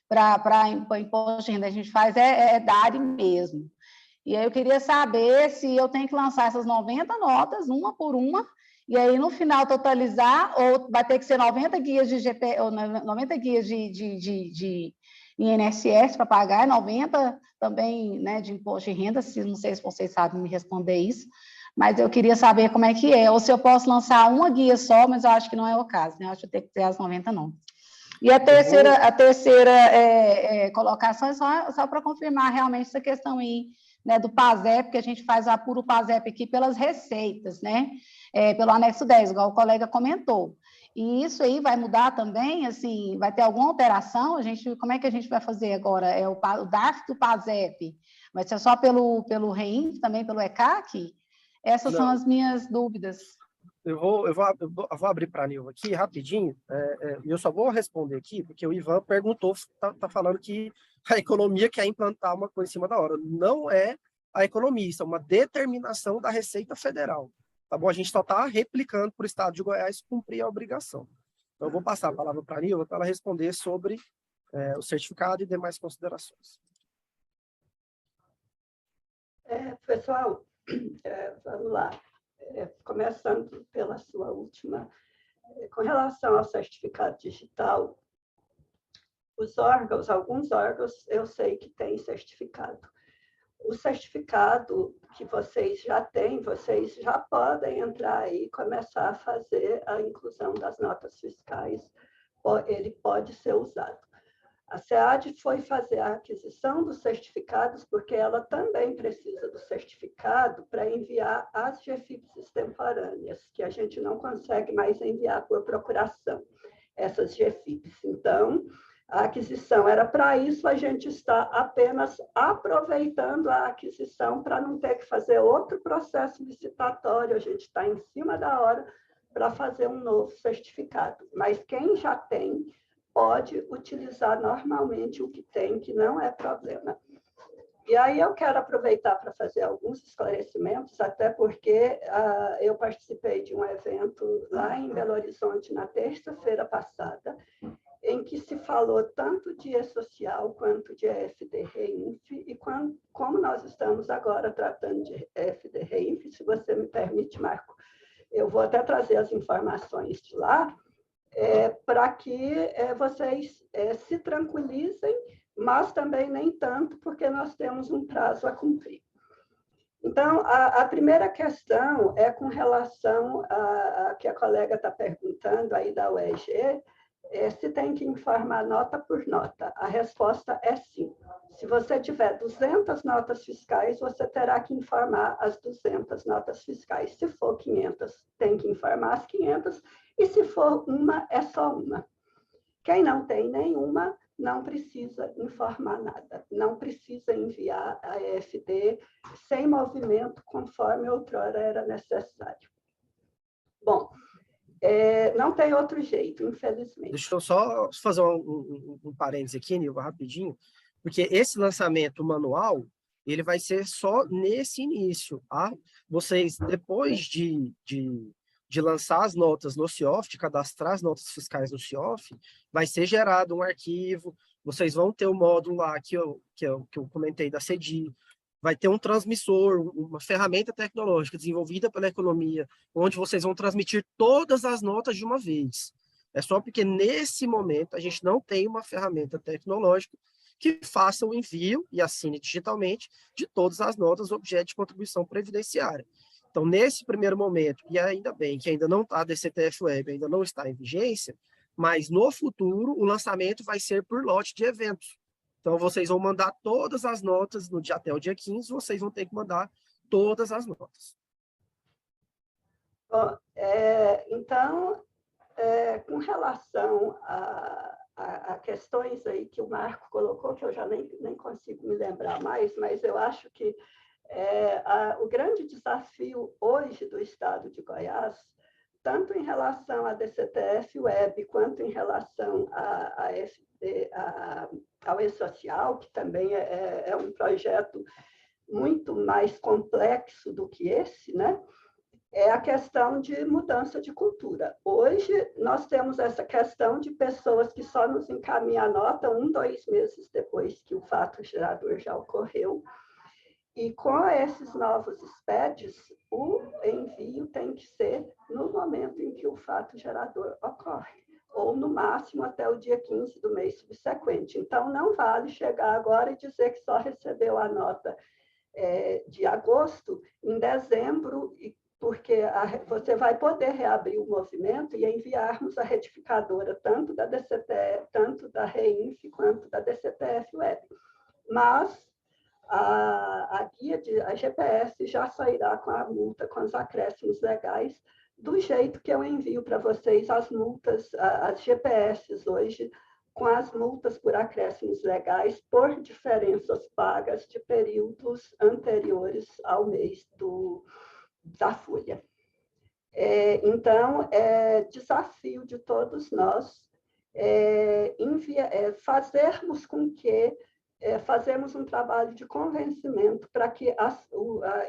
para imposto de renda, a gente faz DARE mesmo. E aí eu queria saber se eu tenho que lançar essas 90 notas, uma por uma, e aí no final totalizar, ou vai ter que ser 90 guias de GP, ou 90 guias de INSS para pagar, 90 também, né, de imposto de renda, não sei se vocês sabem me responder isso, mas eu queria saber como é que é, ou se eu posso lançar uma guia só, mas eu acho que não é o caso, né? Eu acho que eu tenho que ter as 90 notas. E a terceira colocação é só para confirmar realmente essa questão aí, né, do PASEP, que a gente faz o apuro PASEP aqui pelas receitas, né, pelo anexo 10, igual o colega comentou. E isso aí vai mudar também, assim, vai ter alguma alteração? Como é que a gente vai fazer agora? O DARF do PASEP vai ser só pelo REINF, também pelo ECAC? Essas são as minhas dúvidas. Eu vou abrir para a Nilva aqui rapidinho, e eu só vou responder aqui, porque o Ivan perguntou, tá falando que a economia quer implantar uma coisa em cima da hora. Não é a economia, isso é uma determinação da Receita Federal. Tá bom? A gente só está replicando para o Estado de Goiás cumprir a obrigação. Então, eu vou passar a palavra para a Nilva para ela responder sobre o certificado e demais considerações. Pessoal, vamos lá. Começando pela sua última, com relação ao certificado digital, alguns órgãos, eu sei que têm certificado. O certificado que vocês já têm, vocês já podem entrar aí e começar a fazer a inclusão das notas fiscais, ele pode ser usado. A SEAD foi fazer a aquisição dos certificados porque ela também precisa do certificado para enviar as GFIPs extemporâneas, que a gente não consegue mais enviar por procuração, essas GFIPs. Então, a aquisição era para isso, a gente está apenas aproveitando a aquisição para não ter que fazer outro processo licitatório, a gente está em cima da hora para fazer um novo certificado. Mas quem já tem, pode utilizar normalmente o que tem, que não é problema. E aí eu quero aproveitar para fazer alguns esclarecimentos, até porque eu participei de um evento lá em Belo Horizonte na terça-feira passada, em que se falou tanto de E-Social quanto de EFD-REINF, e como nós estamos agora tratando de EFD-REINF, se você me permite, Marco, eu vou até trazer as informações de lá, para que vocês se tranquilizem, mas também nem tanto, porque nós temos um prazo a cumprir. Então, a primeira questão é com relação a que a colega está perguntando aí da UEG, se tem que informar nota por nota. A resposta é sim. Se você tiver 200 notas fiscais, você terá que informar as 200 notas fiscais. Se for 500, tem que informar as 500, e se for uma, é só uma. Quem não tem nenhuma, não precisa informar nada, não precisa enviar a EFD sem movimento, conforme outrora era necessário. Bom, não tem outro jeito, infelizmente. Deixa eu só fazer um parênteses aqui, Nilva, rapidinho, porque esse lançamento manual, ele vai ser só nesse início, tá? Vocês, depois de lançar as notas no CIOF, de cadastrar as notas fiscais no CIOF, vai ser gerado um arquivo, vocês vão ter o módulo lá que eu comentei da CEDI, vai ter um transmissor, uma ferramenta tecnológica desenvolvida pela economia, onde vocês vão transmitir todas as notas de uma vez. É só porque, nesse momento, a gente não tem uma ferramenta tecnológica que faça o envio e assine digitalmente de todas as notas objeto de contribuição previdenciária. Então, nesse primeiro momento, e ainda bem que ainda não está, a DCTF Web ainda não está em vigência, mas no futuro o lançamento vai ser por lote de eventos. Então, vocês vão mandar todas as notas até o dia 15, vocês vão ter que mandar todas as notas. Bom, então, com relação a questões aí que o Marco colocou, que eu já nem consigo me lembrar mais, mas eu acho que o grande desafio hoje do Estado de Goiás, tanto em relação à DCTF Web, quanto em relação ao E-Social, que também é um projeto muito mais complexo do que esse, né? é a questão de mudança de cultura. Hoje, nós temos essa questão de pessoas que só nos encaminham a nota 1, 2 meses depois que o fato gerador já ocorreu. E com esses novos SPEDs, o envio tem que ser no momento em que o fato gerador ocorre, ou no máximo até o dia 15 do mês subsequente. Então, não vale chegar agora e dizer que só recebeu a nota de agosto em dezembro, porque você vai poder reabrir o movimento e enviarmos a retificadora tanto da DCTF, tanto da REINF quanto da DCTF Web. Mas a GPS já sairá com a multa, com os acréscimos legais, do jeito que eu envio para vocês as multas, as GPS hoje, com as multas por acréscimos legais por diferenças pagas de períodos anteriores ao mês da folha. Então, é desafio de todos nós fazermos com que fazemos um trabalho de convencimento para que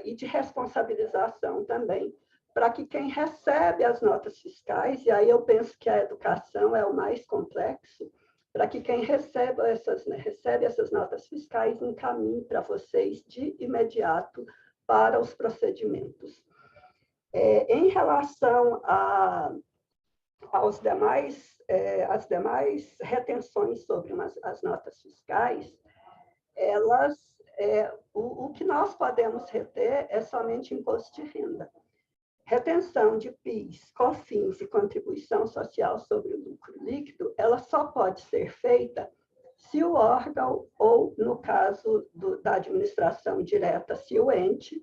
e de responsabilização também, para que quem recebe as notas fiscais, e aí eu penso que a educação é o mais complexo, para que quem recebe essas notas fiscais encaminhe para vocês de imediato para os procedimentos. Em relação às demais retenções sobre as notas fiscais, o que nós podemos reter é somente imposto de renda. Retenção de PIS, COFINS e contribuição social sobre o lucro líquido, ela só pode ser feita se o órgão, ou no caso da administração direta, se o ente,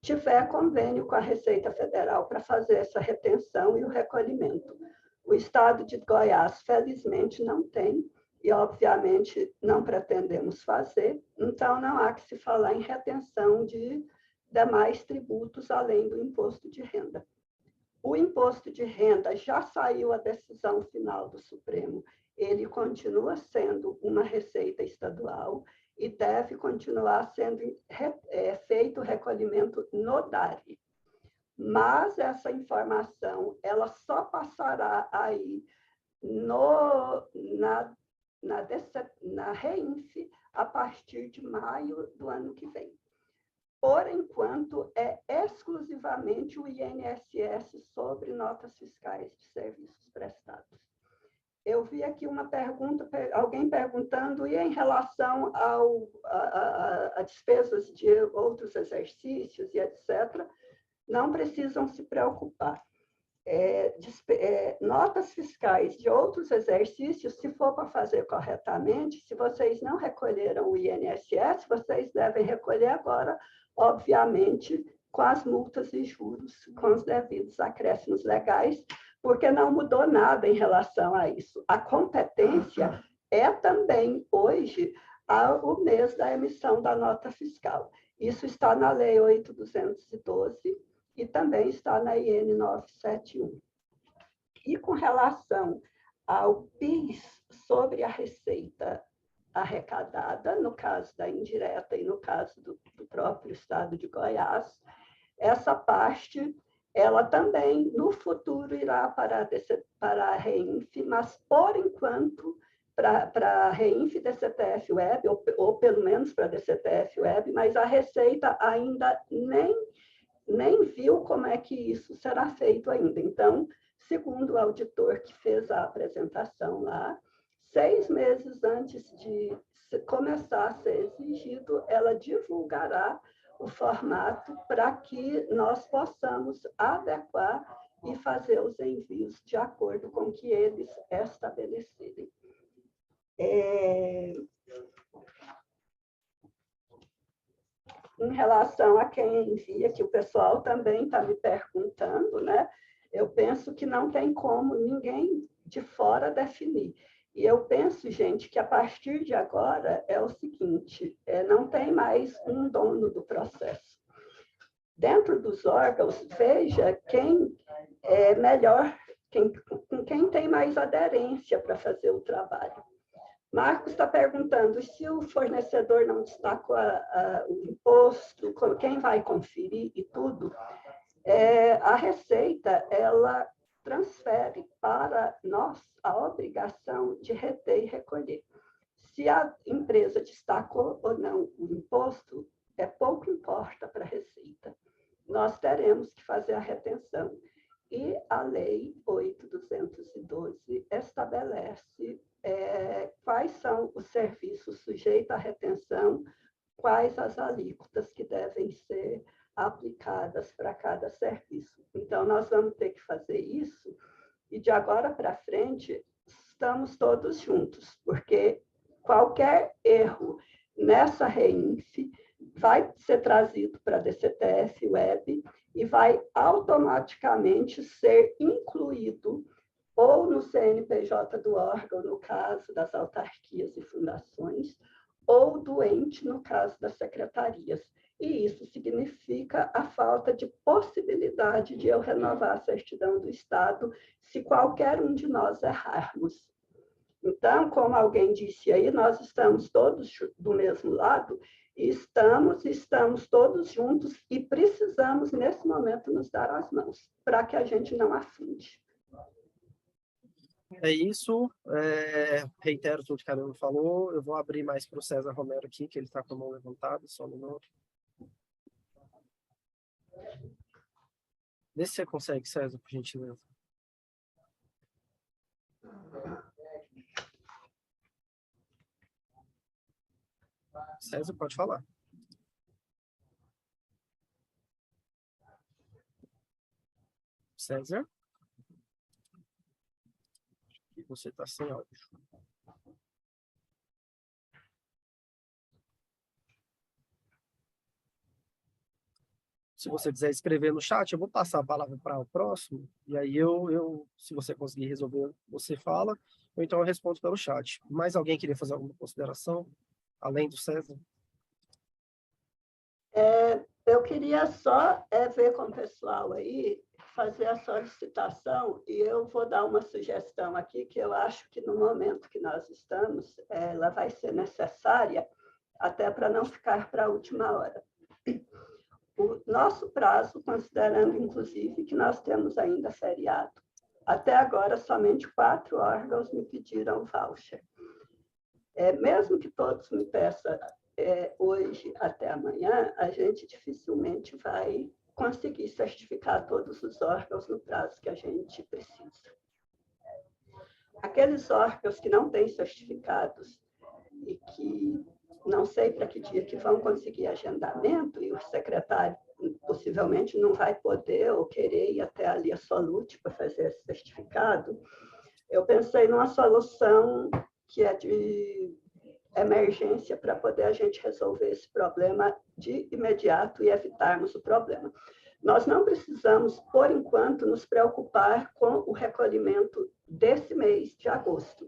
tiver convênio com a Receita Federal para fazer essa retenção e o recolhimento. O Estado de Goiás, felizmente, não tem, e, obviamente, não pretendemos fazer, então não há que se falar em retenção de demais tributos além do imposto de renda. O imposto de renda já saiu a decisão final do Supremo, ele continua sendo uma receita estadual e deve continuar sendo feito o recolhimento no DARE. Mas essa informação ela só passará aí na REINF a partir de maio do ano que vem. Por enquanto, é exclusivamente o INSS sobre notas fiscais de serviços prestados. Eu vi aqui uma pergunta, alguém perguntando, e em relação a despesas de outros exercícios e etc., não precisam se preocupar. Notas fiscais de outros exercícios, se for para fazer corretamente, se vocês não recolheram o INSS, vocês devem recolher agora, obviamente, com as multas e juros, com os devidos acréscimos legais, porque não mudou nada em relação a isso. A competência é também, hoje, o mês da emissão da nota fiscal. Isso está na Lei 8.212 e também está na IN 971. E com relação ao PIS sobre a receita arrecadada, no caso da indireta e no caso do próprio Estado de Goiás, essa parte, ela também, no futuro, irá para a REINF, mas, por enquanto, para a REINF e DCTF Web, ou pelo menos para a DCTF Web, mas a Receita ainda nem viu como é que isso será feito ainda. Então, segundo o auditor que fez a apresentação lá, 6 meses antes de começar a ser exigido, ela divulgará o formato para que nós possamos adequar e fazer os envios de acordo com o que eles estabelecerem. Em relação a quem envia, que o pessoal também está me perguntando, né? Eu penso que não tem como ninguém de fora definir. E eu penso, gente, que a partir de agora é o seguinte, não tem mais um dono do processo. Dentro dos órgãos, veja quem é melhor, com quem tem mais aderência para fazer o trabalho. Marcos está perguntando, se o fornecedor não destacou o imposto, quem vai conferir e tudo? A Receita, ela transfere para nós a obrigação de reter e recolher. Se a empresa destacou ou não o imposto, pouco importa para a Receita. Nós teremos que fazer a retenção. E a Lei 8.212 estabelece quais são os serviços sujeitos à retenção, quais as alíquotas que devem ser aplicadas para cada serviço. Então, nós vamos ter que fazer isso, e de agora para frente, estamos todos juntos, porque qualquer erro nessa REINF vai ser trazido para a DCTF Web e vai automaticamente ser incluído ou no CNPJ do órgão, no caso das autarquias e fundações, ou do ente, no caso das secretarias. E isso significa a falta de possibilidade de eu renovar a certidão do Estado se qualquer um de nós errarmos. Então, como alguém disse aí, nós estamos todos do mesmo lado, estamos todos juntos e precisamos, nesse momento, nos dar as mãos, para que a gente não afunde. É isso. Reitero tudo que a Carol falou. Eu vou abrir mais para o César Romero aqui, que ele está com a mão levantada, só um minuto. Vê se você consegue, César, por gentileza. César, pode falar. César? Você está sem áudio. Se você quiser escrever no chat, eu vou passar a palavra para o próximo, e aí se você conseguir resolver, você fala, ou então eu respondo pelo chat. Mais alguém queria fazer alguma consideração, além do César? Eu queria só ver com o pessoal aí, fazer a solicitação, e eu vou dar uma sugestão aqui, que eu acho que no momento que nós estamos, ela vai ser necessária, até para não ficar para a última hora. O nosso prazo, considerando, inclusive, que nós temos ainda feriado, até agora somente 4 órgãos me pediram voucher. Mesmo que todos me peçam hoje até amanhã, a gente dificilmente vai conseguir certificar todos os órgãos no prazo que a gente precisa. Aqueles órgãos que não têm certificados e que não sei para que dia que vão conseguir agendamento, e o secretário possivelmente não vai poder ou querer ir até ali a Solute para fazer esse certificado, eu pensei numa solução que é de emergência para poder a gente resolver esse problema de imediato e evitarmos o problema. Nós não precisamos, por enquanto, nos preocupar com o recolhimento desse mês de agosto.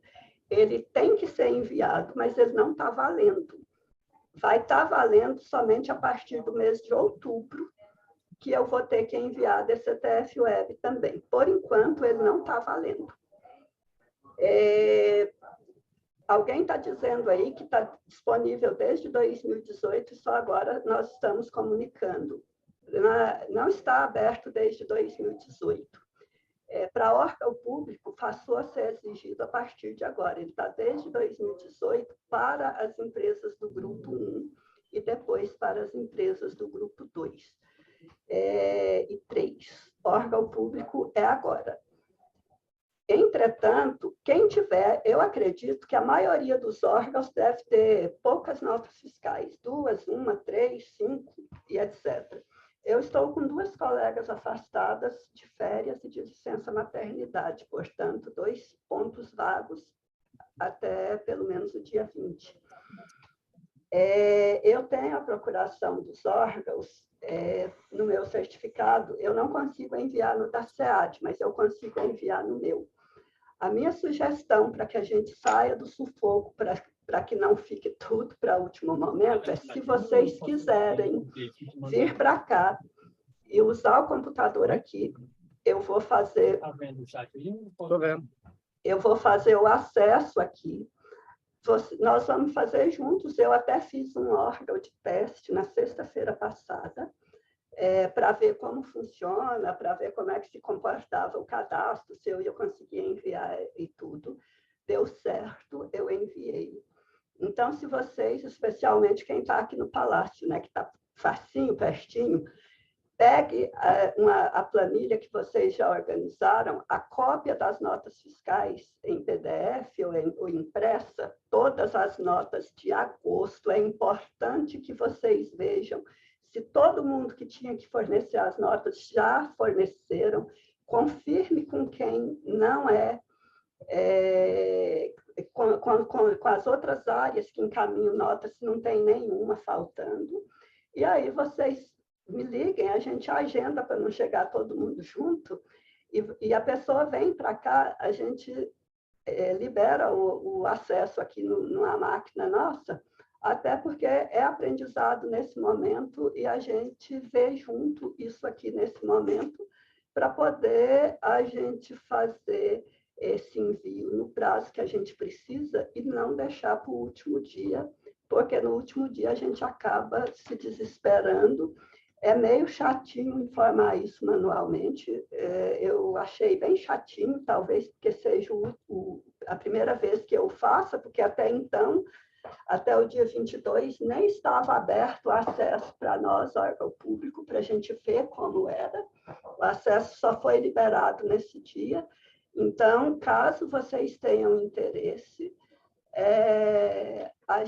Ele tem que ser enviado, mas ele não está valendo. Vai estar valendo somente a partir do mês de outubro, que eu vou ter que enviar a DCTF Web também. Por enquanto, ele não está valendo. Alguém está dizendo aí que está disponível desde 2018 e só agora nós estamos comunicando. Não está aberto desde 2018. Para órgão público, passou a ser exigido a partir de agora. Ele está desde 2018 para as empresas do grupo 1 e depois para as empresas do grupo 2 e 3. Órgão público é agora. Entretanto, quem tiver, eu acredito que a maioria dos órgãos deve ter poucas notas fiscais, 2, 1, 3, 5 e etc. Eu estou com 2 colegas afastadas de férias e de licença maternidade, portanto, 2 pontos vagos até pelo menos o dia 20. Eu tenho a procuração dos órgãos no meu certificado, eu não consigo enviar no da SEAD, mas eu consigo enviar no meu. A minha sugestão para que a gente saia do sufoco, para que não fique tudo para o último momento, é se vocês quiserem vir para cá e usar o computador aqui, eu vou fazer... Estou vendo. Eu vou fazer o acesso aqui. Nós vamos fazer juntos. Eu até fiz um órgão de teste na sexta-feira passada. para ver como funciona, para ver como é que se comportava o cadastro, se eu ia conseguir enviar e tudo. Deu certo, eu enviei. Então, se vocês, especialmente quem está aqui no Palácio, né, que está facinho, pertinho, pegue a planilha que vocês já organizaram, a cópia das notas fiscais em PDF ou impressa, todas as notas de agosto. É importante que vocês vejam se todo mundo que tinha que fornecer as notas já forneceram. Confirme com quem não com as outras áreas que encaminham notas, se não tem nenhuma faltando. E aí vocês me liguem, a gente agenda para não chegar todo mundo junto, e a pessoa vem para cá, a gente libera o acesso aqui numa máquina nossa, até porque é aprendizado nesse momento, e a gente vê junto isso aqui nesse momento, para poder a gente fazer esse envio no prazo que a gente precisa e não deixar para o último dia, porque no último dia a gente acaba se desesperando. É meio chatinho informar isso manualmente. Eu achei bem chatinho, talvez porque seja a primeira vez que eu faça, porque até então, até o dia 22, nem estava aberto o acesso para nós, órgão público, para a gente ver como era. O acesso só foi liberado nesse dia. Então, caso vocês tenham interesse, a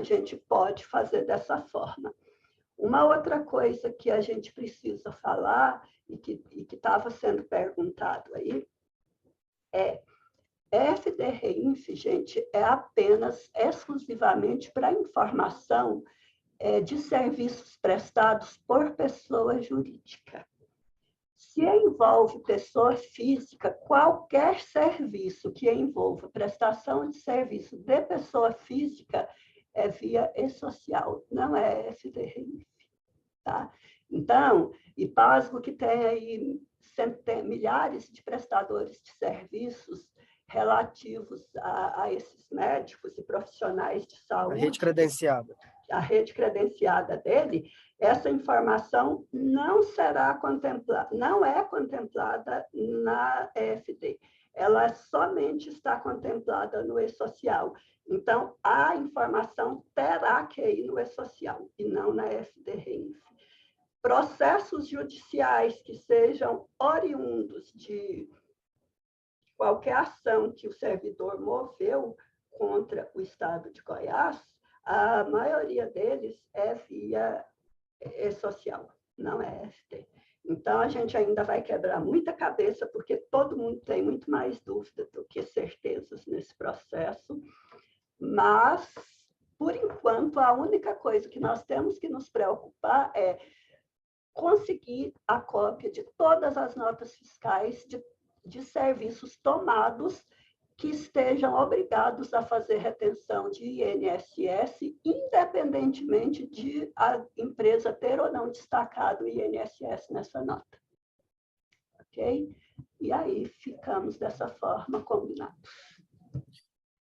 gente pode fazer dessa forma. Uma outra coisa que a gente precisa falar, e que estava sendo perguntado aí, FD-REINF, gente, é apenas exclusivamente para informação de serviços prestados por pessoa jurídica. Se envolve pessoa física, qualquer serviço que envolva prestação de serviço de pessoa física é via e-social, não é FD-REINF. Tá? Então, e pasmo que tem aí milhares de prestadores de serviços relativos a esses médicos e profissionais de saúde. A rede credenciada. A rede credenciada dele, essa informação não será contemplada, não é contemplada na EFD. Ela somente está contemplada no e-social. Então, a informação terá que ir no e-social e não na FD-REINF. Processos judiciais que sejam oriundos de qualquer ação que o servidor moveu contra o Estado de Goiás, a maioria deles é via e-social, não é FD. Então, a gente ainda vai quebrar muita cabeça, porque todo mundo tem muito mais dúvida do que certezas nesse processo, mas, por enquanto, a única coisa que nós temos que nos preocupar é conseguir a cópia de todas as notas fiscais de serviços tomados que estejam obrigados a fazer retenção de INSS, independentemente de a empresa ter ou não destacado o INSS nessa nota. Ok? E aí ficamos dessa forma combinados.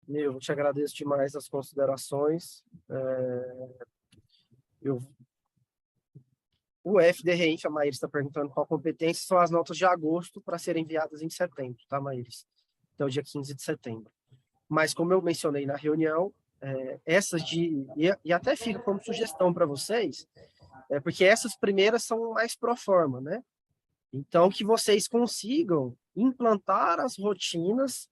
Eu te agradeço demais as considerações. O FD-REINF, a Maíris está perguntando qual competência, são as notas de agosto para serem enviadas em setembro, tá, Maíris? Até o dia 15 de setembro. Mas, como eu mencionei na reunião, essas e até fica como sugestão para vocês, porque essas primeiras são mais pro forma, né? Então, que vocês consigam implantar as rotinas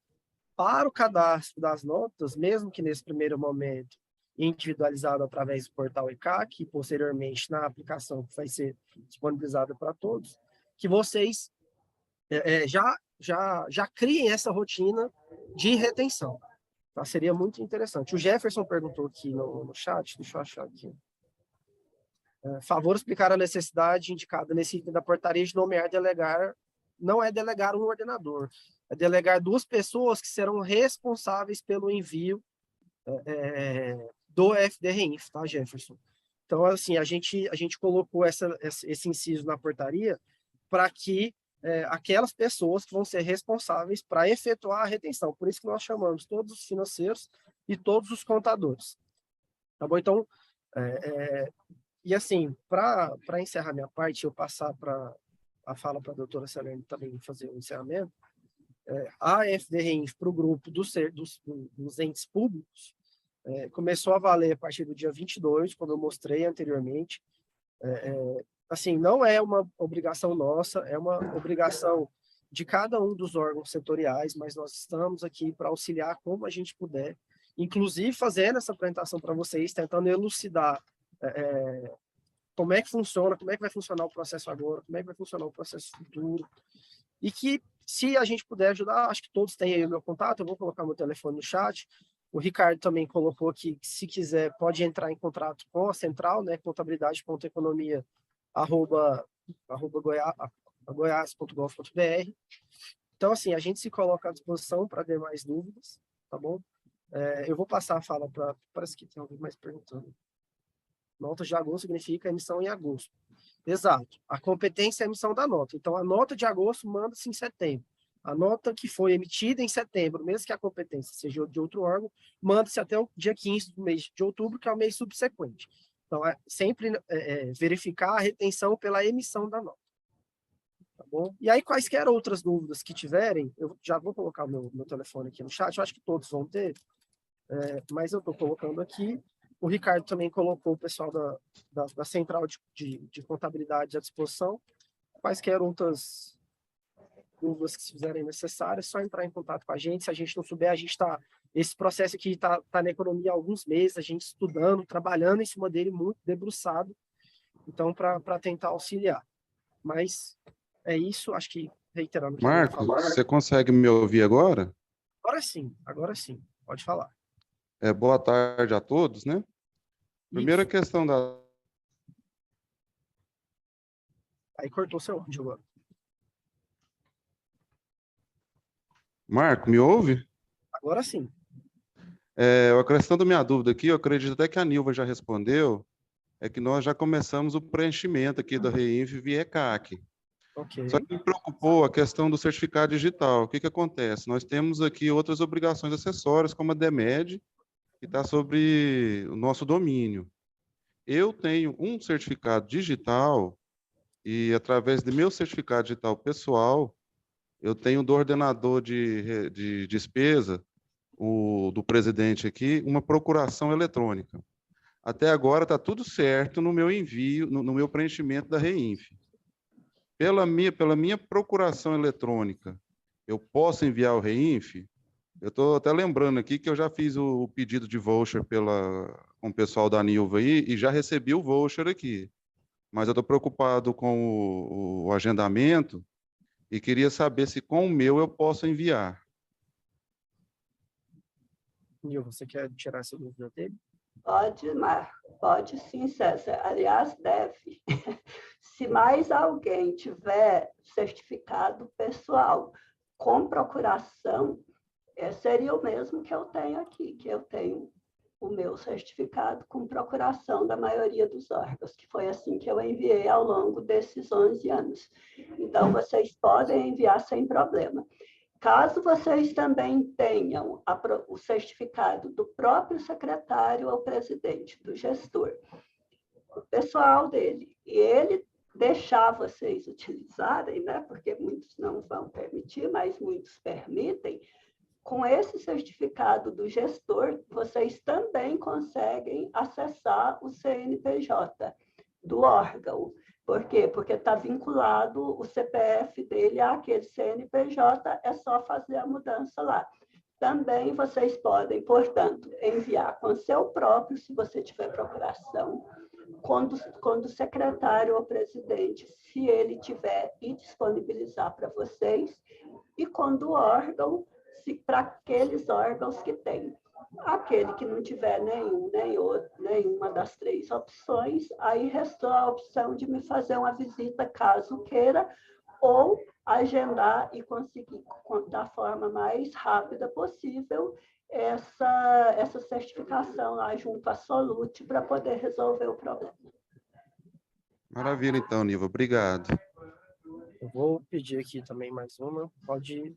para o cadastro das notas, mesmo que nesse primeiro momento individualizado através do portal ECAC, e posteriormente na aplicação que vai ser disponibilizada para todos, que vocês já criem essa rotina de retenção. Tá? Seria muito interessante. O Jefferson perguntou aqui no chat, deixa eu achar aqui. Favor explicar a necessidade indicada nesse item da portaria de nomear delegar, não é delegar um ordenador, é delegar 2 pessoas que serão responsáveis pelo envio do FD-REINF, tá, Jefferson? Então, assim, a gente colocou esse inciso na portaria para que aquelas pessoas que vão ser responsáveis para efetuar a retenção. Por isso que nós chamamos todos os financeiros e todos os contadores. Tá bom? Então, E assim, para encerrar minha parte, eu passar a fala para a doutora Selene também fazer o encerramento, a FDRINF para o grupo dos entes públicos começou a valer a partir do dia 22, como eu mostrei anteriormente. Assim, não é uma obrigação nossa, é uma obrigação de cada um dos órgãos setoriais, mas nós estamos aqui para auxiliar como a gente puder, inclusive fazendo essa apresentação para vocês, tentando elucidar como é que funciona, como é que vai funcionar o processo agora, como é que vai funcionar o processo futuro, e que, se a gente puder ajudar, acho que todos têm aí o meu contato, eu vou colocar meu telefone no chat. O Ricardo também colocou que, se quiser, pode entrar em contato com a central, né, contabilidade.economia@goiás.gov.br. Então, assim, a gente se coloca à disposição para demais dúvidas, tá bom? Eu vou passar a fala para... Parece que tem alguém mais perguntando. Nota de agosto significa emissão em agosto. Exato. A competência é a emissão da nota. Então, a nota de agosto manda-se em setembro. A nota que foi emitida em setembro, mesmo que a competência seja de outro órgão, manda-se até o dia 15 do mês de outubro, que é o mês subsequente. Então, sempre verificar a retenção pela emissão da nota. Tá bom? E aí, quaisquer outras dúvidas que tiverem, eu já vou colocar o meu telefone aqui no chat, eu acho que todos vão ter, mas eu estou colocando aqui. O Ricardo também colocou o pessoal da Central de Contabilidade à disposição. Quaisquer outras dúvidas que se fizerem necessárias, é só entrar em contato com a gente. Se a gente não souber, a gente está... Esse processo aqui está na economia há alguns meses, a gente estudando, trabalhando em cima dele, muito debruçado, então, para tentar auxiliar. Mas é isso, acho que, reiterando... Marco, você consegue me ouvir agora? Agora sim, pode falar. Boa tarde a todos, né? Primeira Isso. questão da... Aí cortou seu áudio agora. Marco, me ouve? Agora sim. Acrescentando minha dúvida aqui, eu acredito até que a Nilva já respondeu, é que nós já começamos o preenchimento aqui da REINF via ECAC. Okay. Só que me preocupou a questão do certificado digital. O que acontece? Nós temos aqui outras obrigações acessórias, como a DEMED, que está sobre o nosso domínio. Eu tenho um certificado digital e, através do meu certificado digital pessoal, eu tenho do ordenador de despesa, do presidente aqui, uma procuração eletrônica. Até agora está tudo certo no meu envio, no meu preenchimento da REINF. Pela minha procuração eletrônica, eu posso enviar o REINF? Eu estou até lembrando aqui que eu já fiz o pedido de voucher com o pessoal da Nilva aí e já recebi o voucher aqui. Mas eu estou preocupado com o agendamento e queria saber se com o meu eu posso enviar. Nilva, você quer tirar essa dúvida dele? Pode, Marco. Pode sim, César. Aliás, deve. Se mais alguém tiver certificado pessoal com procuração, seria o mesmo que eu tenho aqui, que eu tenho o meu certificado com procuração da maioria dos órgãos, que foi assim que eu enviei ao longo desses 11 anos. Então, vocês podem enviar sem problema. Caso vocês também tenham o certificado do próprio secretário ou presidente, do gestor, o pessoal dele, e ele deixar vocês utilizarem, né, porque muitos não vão permitir, mas muitos permitem, com esse certificado do gestor, vocês também conseguem acessar o CNPJ do órgão. Por quê? Porque está vinculado o CPF dele àquele CNPJ, é só fazer a mudança lá. Também vocês podem, portanto, enviar com seu próprio, se você tiver procuração, quando o secretário ou presidente, se ele tiver, e disponibilizar para vocês, e quando o órgão, para aqueles órgãos que têm. Aquele que não tiver nenhuma das três opções, aí restou a opção de me fazer uma visita, caso queira, ou agendar e conseguir, da forma mais rápida possível, essa certificação lá junto à Solute para poder resolver o problema. Maravilha, então, Nilva. Obrigado. Eu vou pedir aqui também mais uma. Pode...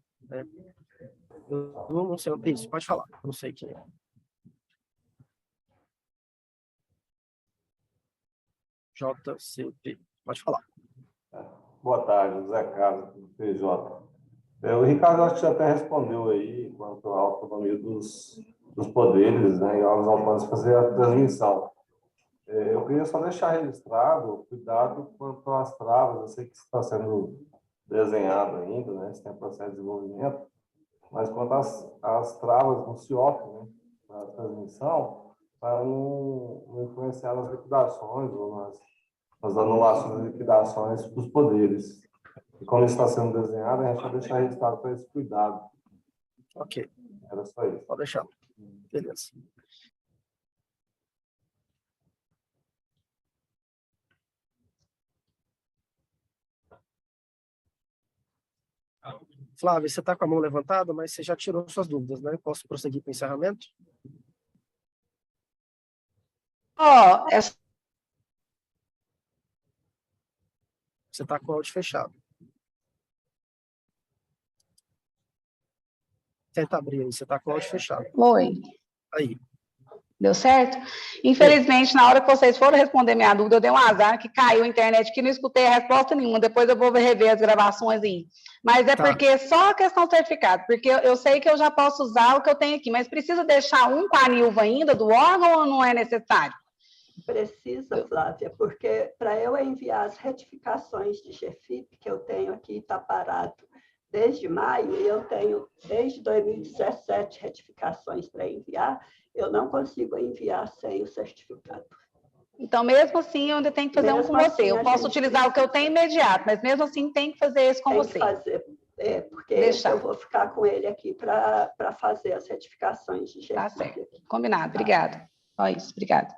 eu não sei... Isso, pode falar. Eu não sei quem é. JCP. Pode falar. Boa tarde, José Carlos, do PJ. O Ricardo acho que até respondeu aí quanto à autonomia dos poderes, né, e aos autônomos fazer a transmissão. Eu queria só deixar registrado, cuidado quanto às travas, eu sei que isso está sendo desenhado ainda, né, isso tem processo de desenvolvimento, mas quanto às travas no CIOP, né, na transmissão, para não influenciar nas liquidações ou nas anulações e liquidações dos poderes. E como isso está sendo desenhado, a gente vai deixar registrado para esse cuidado. Ok. Era só isso. Pode deixar. Beleza. Flávio, você está com a mão levantada, mas você já tirou suas dúvidas, né? Posso prosseguir para o encerramento? Você está com o áudio fechado. Tenta abrir aí, você está com o áudio fechado. Oi. Aí. Deu certo? Infelizmente, na hora que vocês foram responder minha dúvida, eu dei um azar que caiu a internet que não escutei a resposta nenhuma. Depois eu vou rever as gravações aí. Mas é porque só a questão do certificado, porque eu sei que eu já posso usar o que eu tenho aqui, mas precisa deixar um com a Nilva ainda do órgão ou não é necessário? Precisa, Flávia, porque para eu enviar as retificações de GFIP, que eu tenho aqui, está parado desde maio, e eu tenho desde 2017 retificações para enviar, eu não consigo enviar sem o certificado. Então, mesmo assim, eu ainda tenho que fazer um com você. Eu posso utilizar o que eu tenho imediato, mas mesmo assim tem que fazer esse com você. Tem que fazer, porque eu vou ficar com ele aqui para fazer as retificações de GFIP. Tá certo. Combinado. Obrigada. Só isso. Obrigada.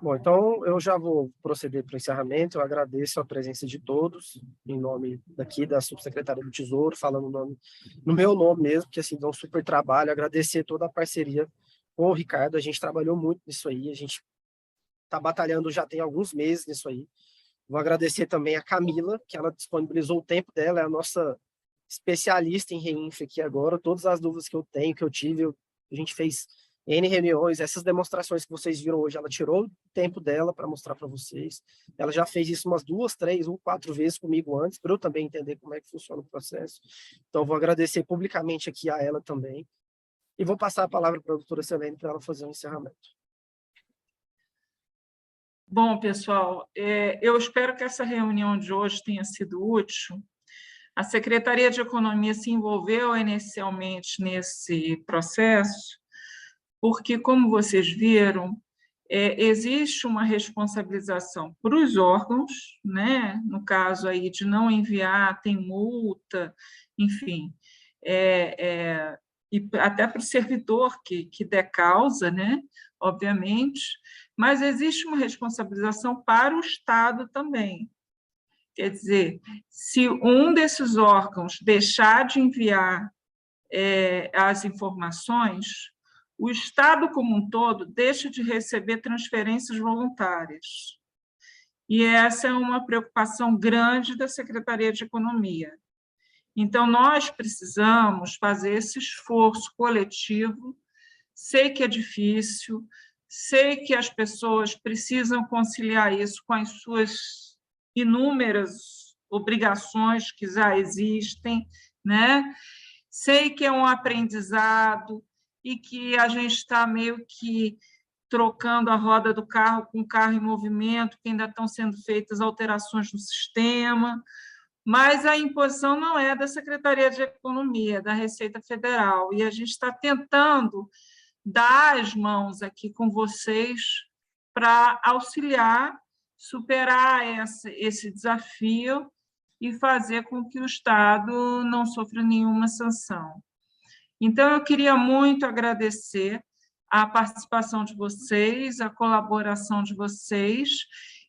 Bom, então eu já vou proceder para o encerramento. Eu agradeço a presença de todos, em nome daqui da Subsecretaria do Tesouro, falando no meu nome mesmo, que assim, dá um super trabalho. Agradecer toda a parceria com o Ricardo, a gente trabalhou muito nisso aí, a gente está batalhando já tem alguns meses nisso aí. Vou agradecer também a Camila, que ela disponibilizou o tempo dela, é a nossa especialista em REINF aqui agora. Todas as dúvidas que eu tenho, que eu tive, a gente fez N reuniões, essas demonstrações que vocês viram hoje, ela tirou o tempo dela para mostrar para vocês. Ela já fez isso umas 2, 3 ou 4 vezes comigo antes, para eu também entender como é que funciona o processo. Então, vou agradecer publicamente aqui a ela também. E vou passar a palavra para a doutora Selene para ela fazer um encerramento. Bom, pessoal, eu espero que essa reunião de hoje tenha sido útil. A Secretaria de Economia se envolveu inicialmente nesse processo, porque, como vocês viram, existe uma responsabilização para os órgãos, né? No caso aí de não enviar, tem multa, enfim, e até para o servidor que der causa, né? Obviamente, mas existe uma responsabilização para o Estado também. Quer dizer, se um desses órgãos deixar de enviar as informações, o Estado como um todo deixa de receber transferências voluntárias. E essa é uma preocupação grande da Secretaria de Economia. Então, nós precisamos fazer esse esforço coletivo. Sei que é difícil, sei que as pessoas precisam conciliar isso com as suas inúmeras obrigações que já existem, né? Sei que é um aprendizado e que a gente está meio que trocando a roda do carro com o carro em movimento, que ainda estão sendo feitas alterações no sistema, mas a imposição não é da Secretaria de Economia, é da Receita Federal, e a gente está tentando dar as mãos aqui com vocês para auxiliar, superar esse desafio e fazer com que o Estado não sofra nenhuma sanção. Então, eu queria muito agradecer a participação de vocês, a colaboração de vocês,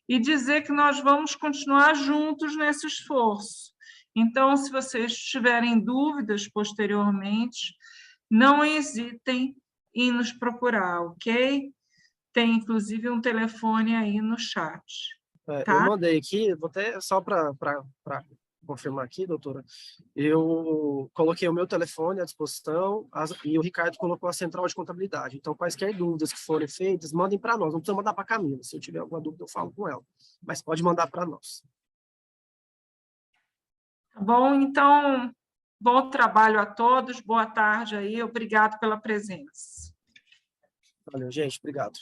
e dizer que nós vamos continuar juntos nesse esforço. Então, se vocês tiverem dúvidas posteriormente, não hesitem em nos procurar, ok? Tem, inclusive, um telefone aí no chat. Eu mandei aqui, vou até só para confirmar aqui, doutora, eu coloquei o meu telefone à disposição e o Ricardo colocou a central de contabilidade. Então, quaisquer dúvidas que forem feitas, mandem para nós. Não precisa mandar para a Camila. Se eu tiver alguma dúvida, eu falo com ela. Mas pode mandar para nós. Bom, então, bom trabalho a todos. Boa tarde aí. Obrigado pela presença. Valeu, gente. Obrigado.